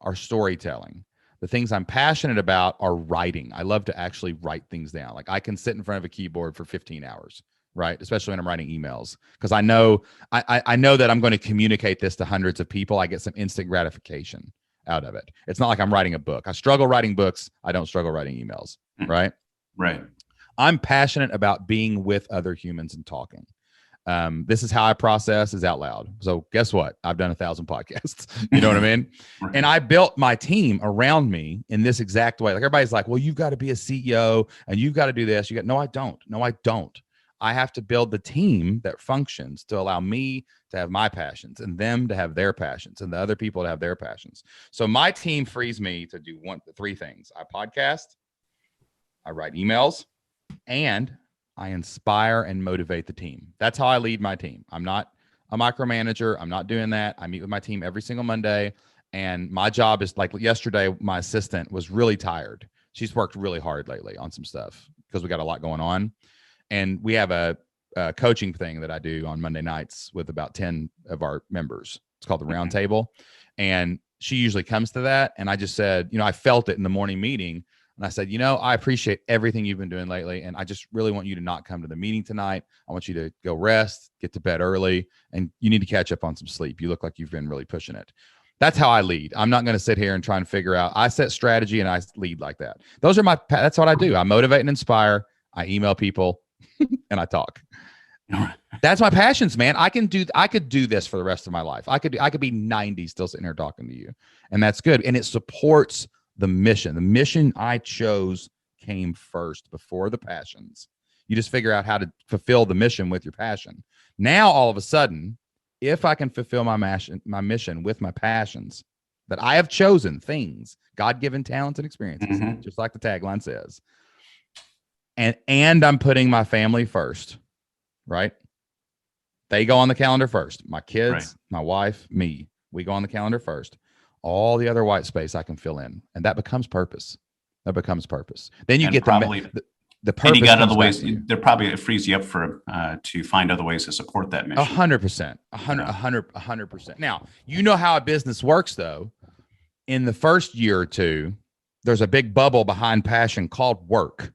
S1: are storytelling. The things I'm passionate about are writing. I love to actually write things down. Like, I can sit in front of a keyboard for 15 hours, right? Especially when I'm writing emails, because I know that I'm going to communicate this to hundreds of people. I get some instant gratification out of it. It's not like I'm writing a book. I struggle writing books. I don't struggle writing emails, right?
S2: Right.
S1: I'm passionate about being with other humans and talking. This is how I process is out loud. So guess what? I've done 1,000 podcasts. You know what I mean? Right. And I built my team around me in this exact way. Like, everybody's like, well, you've got to be a CEO and you've got to do this. No, I don't. I have to build the team that functions to allow me to have my passions and them to have their passions and the other people to have their passions. So my team frees me to do three things. I podcast, I write emails, and I inspire and motivate the team. That's how I lead my team. I'm not a micromanager. I'm not doing that. I meet with my team every single Monday. And my job is, like, yesterday, my assistant was really tired. She's worked really hard lately on some stuff because we got a lot going on. And we have a coaching thing that I do on Monday nights with about 10 of our members. It's called the Round Table. And she usually comes to that. And I just said, I felt it in the morning meeting. And I said, I appreciate everything you've been doing lately. And I just really want you to not come to the meeting tonight. I want you to go rest, get to bed early, and you need to catch up on some sleep. You look like you've been really pushing it. That's how I lead. I'm not going to sit here and try and figure out. I set strategy and I lead like that. That's what I do. I motivate and inspire. I email people and I talk. That's my passions, man. I could do this for the rest of my life. I could be 90 still sitting here talking to you, and that's good. And it supports the mission. The mission I chose came first before the passions. You just figure out how to fulfill the mission with your passion. Now, all of a sudden, if I can fulfill my mission with my passions that I have chosen, things, God-given talents and experiences, just like the tagline says, and I'm putting my family first, right? They go on the calendar first. My kids, my wife, me, we go on the calendar first. All the other white space I can fill in, and that becomes purpose. Then you get the purpose. And
S2: you got other ways. There probably it frees you up to find other ways to support that mission.
S1: 100%, 100%. Now, how a business works, though. In the first year or two, there's a big bubble behind passion called work.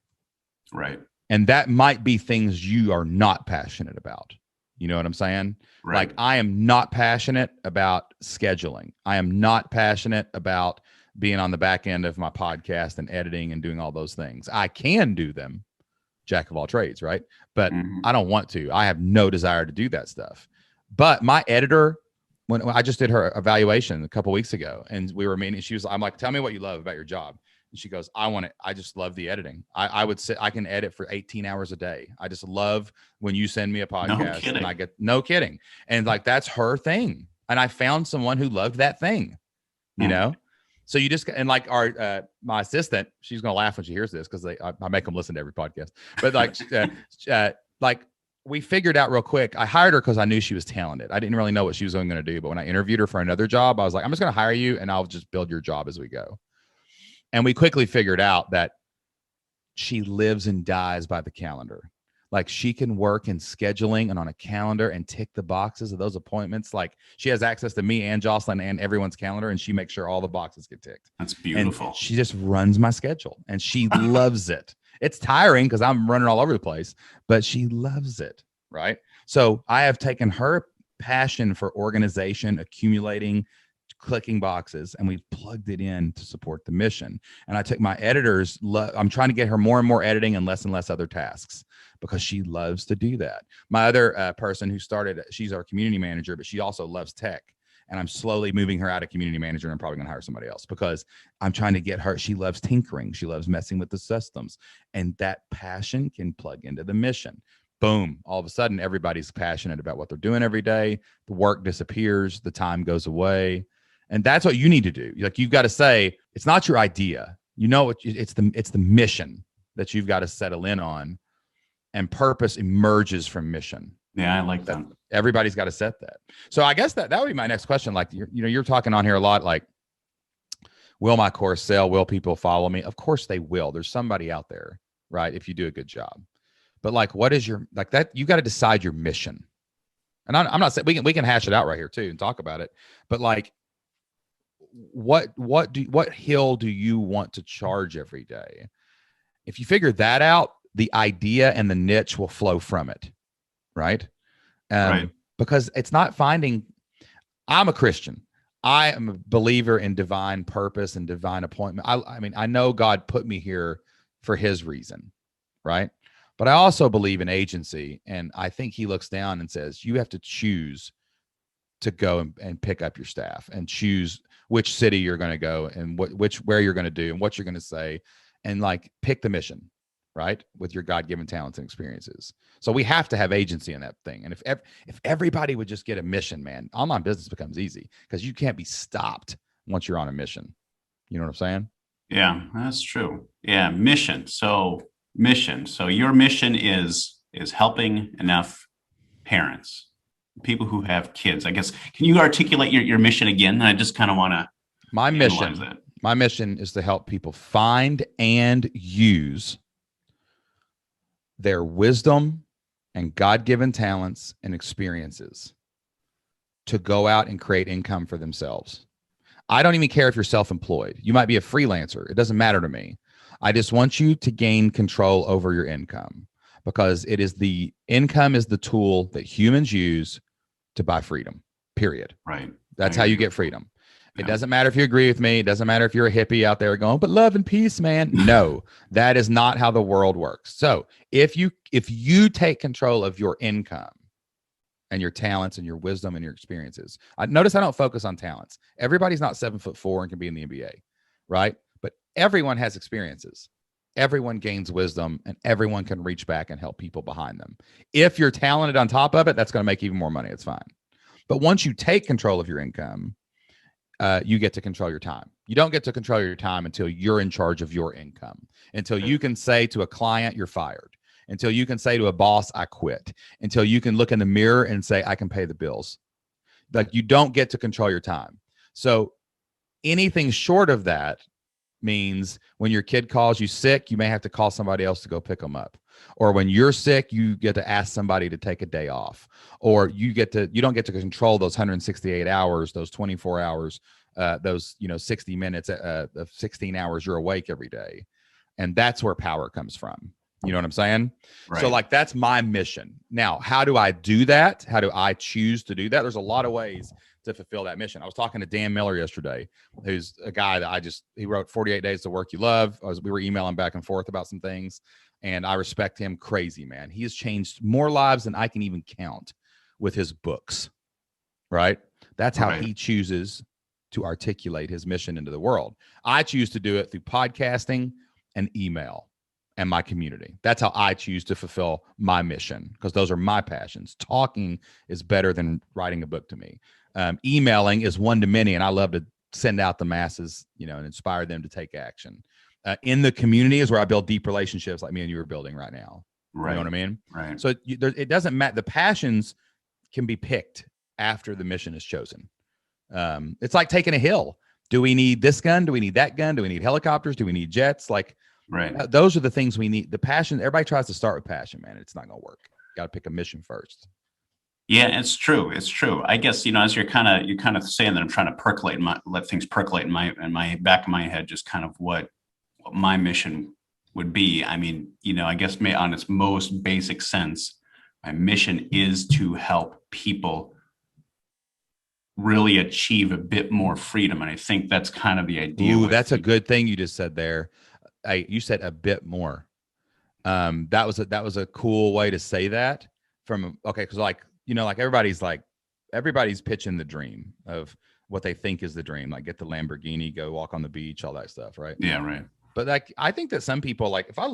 S2: Right.
S1: And that might be things you are not passionate about. You know what I'm saying?
S2: Right.
S1: Like, I am not passionate about scheduling. I am not passionate about being on the back end of my podcast and editing and doing all those things. I can do them, jack of all trades, right? But I don't want to. I have no desire to do that stuff. But my editor, when I just did her evaluation a couple weeks ago, and we were meeting, I'm like, tell me what you love about your job. And she goes, I just love the editing. I would say I can edit for 18 hours a day. I just love when you send me a podcast and I get no kidding. And like, that's her thing. And I found someone who loved that thing, So you just, and like my assistant, she's going to laugh when she hears this, because I make them listen to every podcast, but like we figured out real quick. I hired her because I knew she was talented. I didn't really know what she was going to do. But when I interviewed her for another job, I was like, I'm just going to hire you and I'll just build your job as we go. And we quickly figured out that she lives and dies by the calendar. Like, she can work in scheduling and on a calendar and tick the boxes of those appointments. Like, she has access to me and Jocelyn and everyone's calendar, and she makes sure all the boxes get ticked.
S2: That's beautiful.
S1: And she just runs my schedule, and she loves it. It's tiring because I'm running all over the place, but she loves it, right? So I have taken her passion for organization, accumulating, clicking boxes, and we've plugged it in to support the mission. And I took my editor's I'm trying to get her more and more editing and less other tasks, because she loves to do that. My other person who started, she's our community manager, but she also loves tech. And I'm slowly moving her out of community manager, and I'm probably going to hire somebody else, because I'm trying to get her. She loves tinkering. She loves messing with the systems, and that passion can plug into the mission. Boom. All of a sudden, everybody's passionate about what they're doing every day. The work disappears. The time goes away. And that's what you need to do. Like, you've got to say, it's not your idea. It's the mission that you've got to settle in on, and purpose emerges from mission.
S2: Yeah, I like that.
S1: Everybody's got to set that. So I guess that would be my next question. Like, you're talking on here a lot, like, will my course sell? Will people follow me? Of course they will. There's somebody out there, right? If you do a good job. But like, what is your, like, that, you got to decide your mission. And I'm not saying we can hash it out right here too and talk about it, but like, what hill do you want to charge every day? If you figure that out, the idea and the niche will flow from it. Right.
S2: Right.
S1: Because it's not finding, I'm a Christian. I am a believer in divine purpose and divine appointment. I mean, I know God put me here for his reason. Right. But I also believe in agency. And I think he looks down and says, you have to choose to go and pick up your staff and choose which city you're going to go and where you're going to do and what you're going to say, and like, pick the mission, right? With your God-given talents and experiences. So we have to have agency in that thing. And if everybody would just get a mission, man, online business becomes easy, because you can't be stopped once you're on a mission. You know what I'm saying?
S2: Yeah, that's true. Yeah. Mission. So your mission is helping enough parents, people who have kids, I guess. Can you articulate your mission again? I just kind of want to. My
S1: mission is to help people find and use their wisdom and God-given talents and experiences to go out and create income for themselves. I don't even care if you're self-employed. You might be a freelancer. It doesn't matter to me. I just want you to gain control over your income, because income is the tool that humans use to buy freedom, period.
S2: Right.
S1: That's how you get freedom. It doesn't matter if you agree with me. It doesn't matter if you're a hippie out there going, but love and peace, man. No, that is not how the world works. So if you take control of your income and your talents and your wisdom and your experiences, notice I don't focus on talents. Everybody's not 7'4" and can be in the NBA, right? But everyone has experiences. Everyone gains wisdom, and everyone can reach back and help people behind them. If you're talented on top of it, that's going to make even more money. It's fine. But once you take control of your income, you get to control your time. You don't get to control your time until you're in charge of your income, until you can say to a client, you're fired, until you can say to a boss, I quit, until you can look in the mirror and say, I can pay the bills. Like, you don't get to control your time. So anything short of that means when your kid calls you sick, you may have to call somebody else to go pick them up. Or when you're sick, you get to ask somebody to take a day off. Or you don't get to control those 168 hours, those 24 hours, those 60 minutes of 16 hours you're awake every day. And that's where power comes from. You know what I'm saying? Right. So like, that's my mission. Now, how do I do that? How do I choose to do that? There's a lot of ways to fulfill that mission. I was talking to Dan Miller yesterday, who's a guy that he wrote 48 Days to Work You Love. We were emailing back and forth about some things, and I respect him crazy, man. He has changed more lives than I can even count with his books, right? That's how he chooses to articulate his mission into the world. I choose to do it through podcasting and email and my community. That's how I choose to fulfill my mission, because those are my passions. Talking is better than writing a book to me. Emailing is one to many, and I love to send out the masses, and inspire them to take action. In the community is where I build deep relationships like me and you are building right now. Right. You know what I mean? Right. So it doesn't matter. The passions can be picked after the mission is chosen. It's like taking a hill. Do we need this gun? Do we need that gun? Do we need helicopters? Do we need jets? Like, those are the things we need. The passion, everybody tries to start with passion, man. It's not going to work. Got to pick a mission first.
S2: Yeah, it's true. It's true. I guess, as you're kind of saying that, I'm trying to let things percolate in my back of my head, just kind of what my mission would be. I mean, I guess on its most basic sense, my mission is to help people really achieve a bit more freedom. And I think that's kind of the idea.
S1: Ooh, that's a good thing you just said there. You said a bit more. That was a cool way to say that. Because like everybody's pitching the dream of what they think is the dream, like get the Lamborghini, go walk on the beach, all that stuff, right?
S2: Yeah, right.
S1: But like, I think that some people, like, if I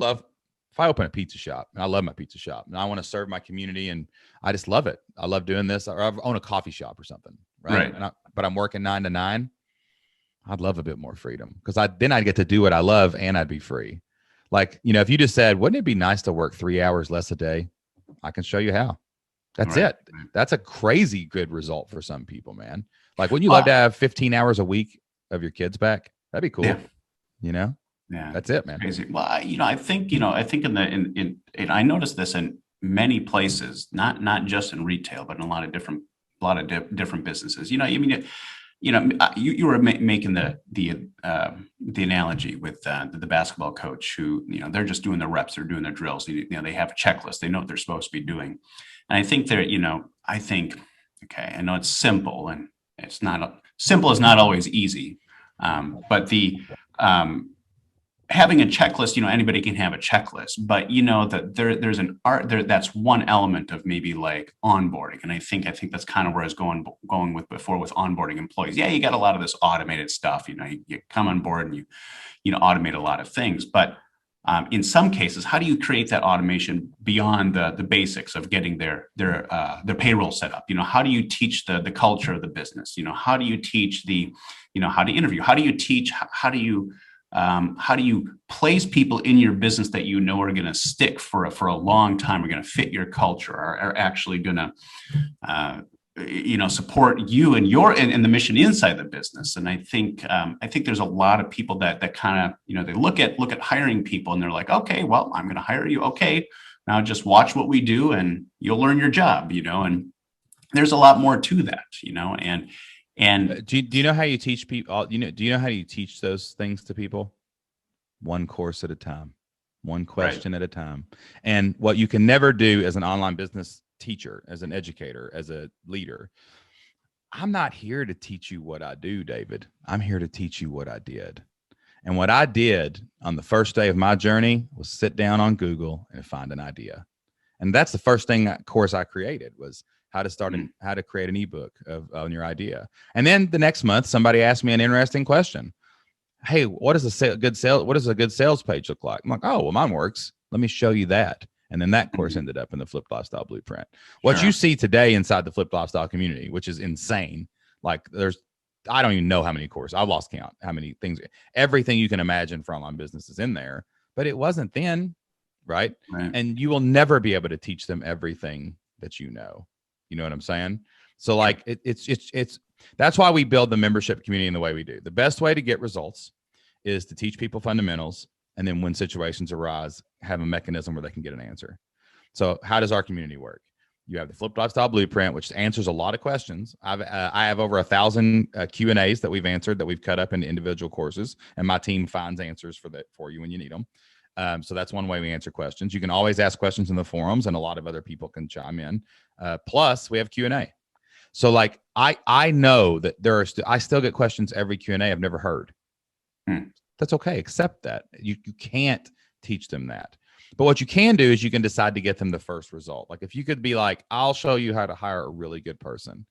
S1: open a pizza shop, and I love my pizza shop, and I want to serve my community, and I just love it. I love doing this. Or I own a coffee shop or something, right? But I'm working 9 to 9. I'd love a bit more freedom, because then I'd get to do what I love and I'd be free. Like, if you just said, wouldn't it be nice to work 3 hours less a day? I can show you how. That's it. That's a crazy good result for some people, man. Like, wouldn't you love to have 15 hours a week of your kids back? That'd be cool. Yeah.
S2: Yeah,
S1: that's it, man.
S2: Crazy. Well, I think I noticed this in many places, not just in retail, but in a lot of different businesses. You were making the analogy with the basketball coach who, they're just doing their reps, they're doing their drills. They have a checklist, they know what they're supposed to be doing. And I think I know it's simple, and it's not simple is not always easy. But having a checklist, anybody can have a checklist, but that there's an art there. That's one element of maybe like onboarding. And I think that's kind of where I was going with before with onboarding employees. Yeah, you got a lot of this automated stuff, you come on board and you automate a lot of things, but in some cases, how do you create that automation beyond the basics of getting their payroll set up? How do you teach the culture of the business? How do you teach how to interview? How do you teach? How do you place people in your business that are going to stick for a long time, are going to fit your culture, are actually going to support you and and the mission inside the business? And I think there's a lot of people that kind of they look at hiring people and they're like, okay, well, I'm going to hire you. Okay, now just watch what we do and you'll learn your job. And there's a lot more to that. And
S1: do you know how you teach people? Do you know how you teach those things to people? One course at a time, one question at a time. And what you can never do as an online business teacher, as an educator, as a leader, I'm not here to teach you what I do, David. I'm here to teach you what I did. And what I did on the first day of my journey was sit down on Google and find an idea. And that's the first course I created was how to create an ebook on your idea. And then the next month, somebody asked me an interesting question. Hey, what does a good sales page look like? I'm like, oh, well, mine works. Let me show you that. And then that course ended up in the Flipped Lifestyle Blueprint. What you see today inside the Flipped Lifestyle community, which is insane. Like I don't even know how many courses. I've lost count how many things, everything you can imagine for online business is in there, but it wasn't then. Right. And you will never be able to teach them everything that you know. You know what I'm saying? So like it's that's why we build the membership community in the way we do. The best way to get results is to teach people fundamentals. And then when situations arise, have a mechanism where they can get an answer. So how does our community work? You have the Flipped Lifestyle Blueprint, which answers a lot of questions. I have over 1,000 Q&As that we've answered that we've cut up into individual courses, and my team finds answers for you when you need them. So that's one way we answer questions. You can always ask questions in the forums, and a lot of other people can chime in. Plus, we have Q&A. So like I know that I still get questions every Q&A I've never heard. That's okay. Accept that. You can't teach them that. But what you can do is you can decide to get them the first result. Like if you could be like, I'll show you how to hire a really good person.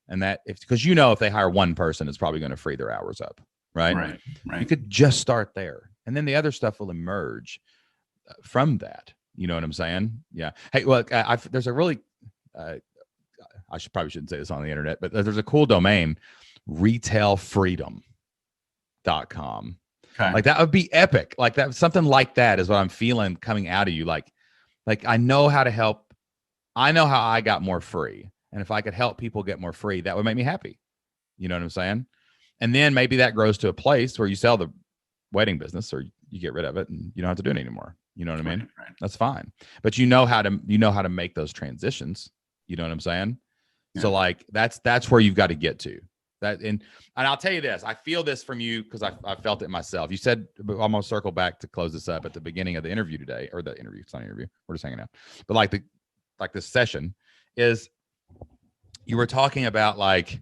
S1: And because if they hire one person, it's probably going to free their hours up. Right. You could just start there. And then the other stuff will emerge from that. You know what I'm saying? Yeah. Hey, look, there's a really, I probably shouldn't say this on the internet, but there's a cool domain, retailfreedom.com. Okay. Like that would be epic. Like that, something like that is what I'm feeling coming out of you. Like I know how to help. I know how I got more free. And if I could help people get more free, that would make me happy. You know what I'm saying? And then maybe that grows to a place where you sell the wedding business or you get rid of it and you don't have to do it anymore. You know what I mean? Right. That's fine. But you know how to make those transitions. You know what I'm saying? Yeah. So like that's where you've got to get to. That and I'll tell you this, I feel this from you because I felt it myself. You said, I'm gonna circle back to close this up at the beginning of the interview today, or the interview, it's not an interview, we're just hanging out. But like this session is, you were talking about like,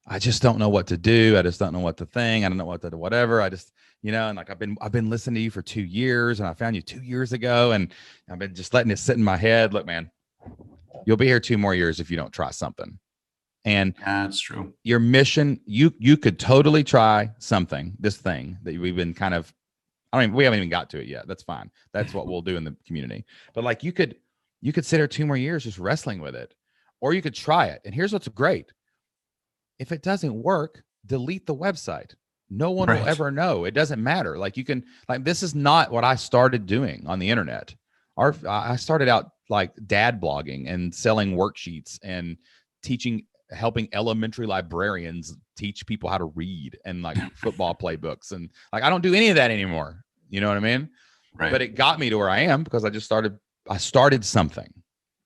S1: I just don't know what to do. I just don't know what to think. I don't know what to do, whatever. I just, and like I've been listening to you for 2 years, and I found you 2 years ago, and I've been just letting it sit in my head. Look, man, you'll be here 2 more years if you don't try something. And
S2: that's true.
S1: Your mission, you could totally try something, this thing that we've been kind of, we haven't even got to it yet. That's fine. That's what we'll do in the community. But like you could sit here 2 more years just wrestling with it, or you could try it. And here's what's great. If it doesn't work, delete the website. No one will ever know. It doesn't matter. Like this is not what I started doing on the internet. I started out like dad blogging and selling worksheets and helping elementary librarians teach people how to read and like football playbooks. And like, I don't do any of that anymore. You know what I mean? Right. But it got me to where I am because I started something.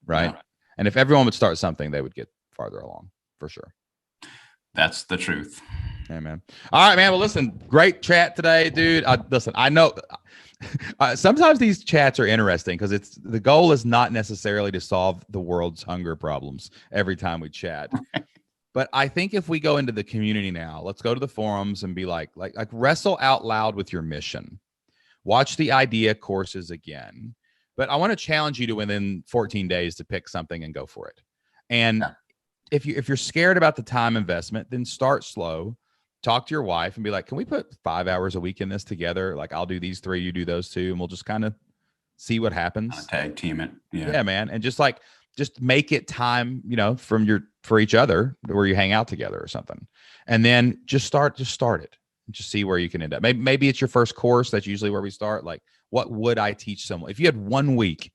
S1: Right. Yeah. And if everyone would start something, they would get farther along for sure.
S2: That's the truth.
S1: Hey, man. All right, man. Well, listen, great chat today, dude. Listen, I know sometimes these chats are interesting because the goal is not necessarily to solve the world's hunger problems every time we chat. But I think if we go into the community now, let's go to the forums and be like wrestle out loud with your mission. Watch the idea courses again. But I want to challenge you to within 14 days to pick something and go for it. And if you're scared about the time investment, then start slow. Talk to your wife and be like, can we put 5 hours a week in this together? Like I'll do these 3, you do those 2, and we'll just kind of see what happens.
S2: Tag team it.
S1: Yeah, man. And just make it time, for each other where you hang out together or something. And then just start it. Just see where you can end up. Maybe it's your first course. That's usually where we start. Like, what would I teach someone? If you had 1 week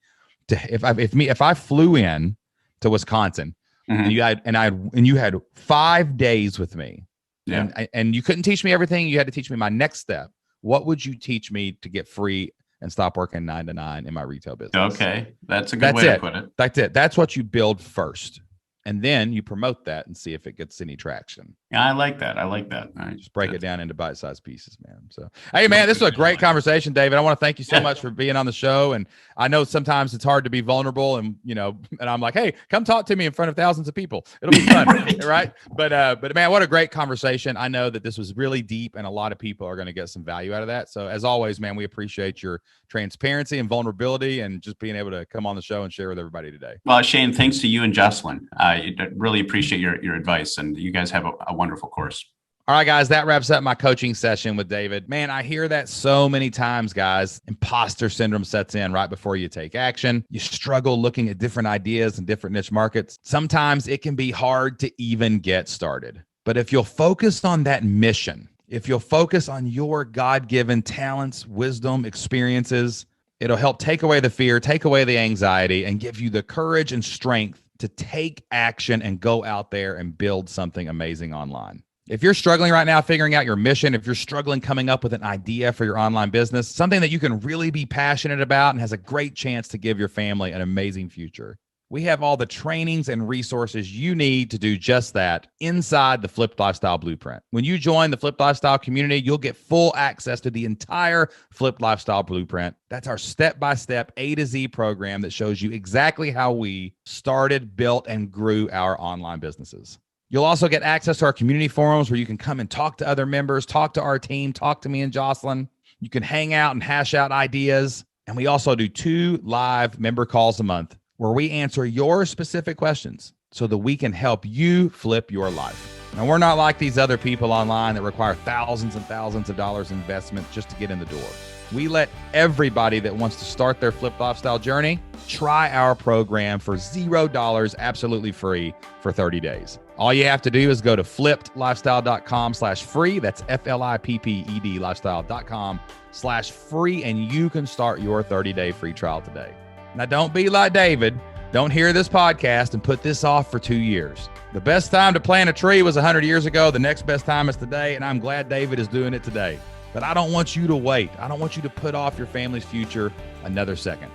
S1: if I flew in to Wisconsin, mm-hmm. and you had 5 days with me, and you couldn't teach me everything, you had to teach me my next step. What would you teach me to get free and stop working 9 to 9 in my retail business.
S2: Okay. That's a good way to put it.
S1: That's it. That's what you build first. And then you promote that and see if it gets any traction.
S2: Yeah, I like that. All right.
S1: Just break it down into bite-sized pieces, man. So, hey, man, this was a great conversation, David. I want to thank you so much for being on the show. And I know sometimes it's hard to be vulnerable, and and I'm like, hey, come talk to me in front of thousands of people. It'll be fun, right? But man, what a great conversation. I know that this was really deep, and a lot of people are going to get some value out of that. So, as always, man, we appreciate your transparency and vulnerability, and just being able to come on the show and share with everybody today.
S2: Well, Shane, thanks to you and Jocelyn. I really appreciate your advice, and you guys have a wonderful course.
S1: All right, guys, that wraps up my coaching session with David. Man, I hear that so many times, guys. Imposter syndrome sets in right before you take action. You struggle looking at different ideas and different niche markets. Sometimes it can be hard to even get started. But if you'll focus on that mission, if you'll focus on your God-given talents, wisdom, experiences, it'll help take away the fear, take away the anxiety, and give you the courage and strength to take action and go out there and build something amazing online. If you're struggling right now figuring out your mission, if you're struggling coming up with an idea for your online business, something that you can really be passionate about and has a great chance to give your family an amazing future, we have all the trainings and resources you need to do just that inside the Flipped Lifestyle Blueprint. When you join the Flipped Lifestyle community, you'll get full access to the entire Flipped Lifestyle Blueprint. That's our step-by-step A to Z program that shows you exactly how we started, built, and grew our online businesses. You'll also get access to our community forums where you can come and talk to other members, talk to our team, talk to me and Jocelyn. You can hang out and hash out ideas. And we also do 2 live member calls a month where we answer your specific questions so that we can help you flip your life. Now, we're not like these other people online that require thousands and thousands of dollars investment just to get in the door. We let everybody that wants to start their flipped lifestyle journey try our program for $0, absolutely free for 30 days. All you have to do is go to flippedlifestyle.com/free. That's FLIPPED lifestyle.com/free, and you can start your 30-day free trial today. Now, don't be like David. Don't hear this podcast and put this off for 2 years. The best time to plant a tree was 100 years ago. The next best time is today, and I'm glad David is doing it today. But I don't want you to wait. I don't want you to put off your family's future another second.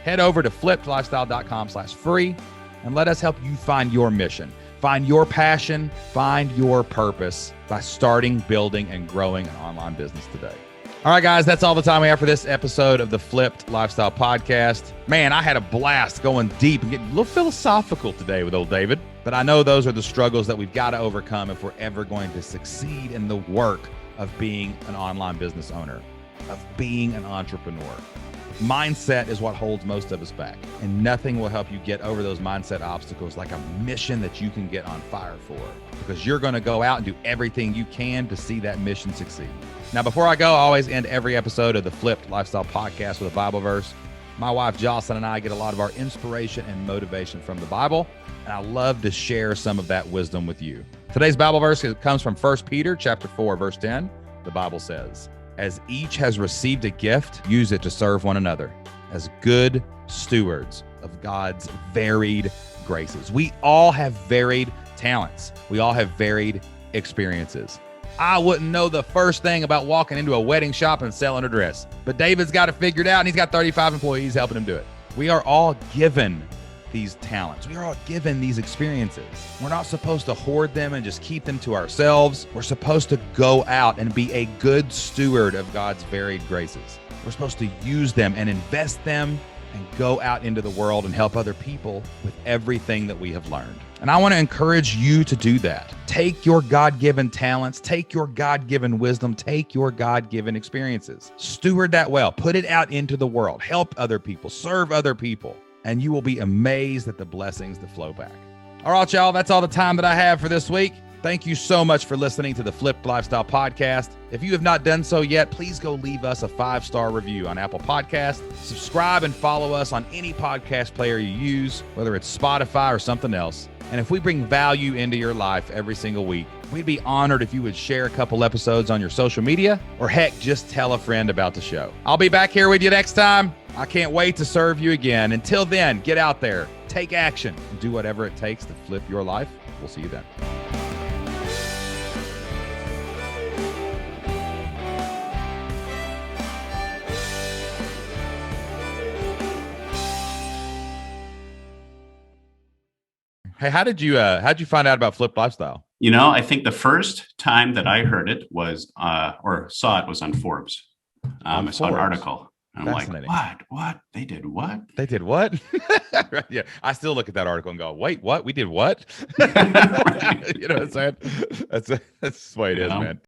S1: Head over to flippedlifestyle.com/free and let us help you find your mission, find your passion, find your purpose by starting, building, and growing an online business today. All right, guys, that's all the time we have for this episode of the Flipped Lifestyle Podcast. Man, I had a blast going deep and getting a little philosophical today with old David. But I know those are the struggles that we've got to overcome if we're ever going to succeed in the work of being an online business owner, of being an entrepreneur. Mindset is what holds most of us back, and nothing will help you get over those mindset obstacles like a mission that you can get on fire for, because you're going to go out and do everything you can to see that mission succeed. Now, before I go, I always end every episode of the Flipped Lifestyle Podcast with a Bible verse. My wife, Jocelyn, and I get a lot of our inspiration and motivation from the Bible, and I love to share some of that wisdom with you. Today's Bible verse comes from 1 Peter chapter 4, verse 10. The Bible says, "As each has received a gift, use it to serve one another as good stewards of God's varied graces." We all have varied talents. We all have varied experiences. I wouldn't know the first thing about walking into a wedding shop and selling a dress, but David's got it figured out, and he's got 35 employees helping him do it. We are all given these talents. We are all given these experiences. We're not supposed to hoard them and just keep them to ourselves. We're supposed to go out and be a good steward of God's varied graces. We're supposed to use them and invest them and go out into the world and help other people with everything that we have learned. And I want to encourage you to do that. Take your God-given talents, take your God-given wisdom, take your God-given experiences. Steward that well. Put it out into the world. Help other people. Serve other people. And you will be amazed at the blessings that flow back. All right, y'all, that's all the time that I have for this week. Thank you so much for listening to the Flipped Lifestyle Podcast. If you have not done so yet, please go leave us a 5-star review on Apple Podcasts. Subscribe and follow us on any podcast player you use, whether it's Spotify or something else. And if we bring value into your life every single week, we'd be honored if you would share a couple episodes on your social media, or heck, just tell a friend about the show. I'll be back here with you next time. I can't wait to serve you again. Until then, get out there, take action, and do whatever it takes to flip your life. We'll see you then. Hey, how'd you find out about Flipped Lifestyle?
S2: I think the first time that I heard it was, or saw it was on Forbes. I saw an article. And I'm like, what? They did what?
S1: They did what? Right, yeah. I still look at that article and go, wait, what? We did what?
S2: Right.
S1: You know what I'm saying? That's the way it is, man.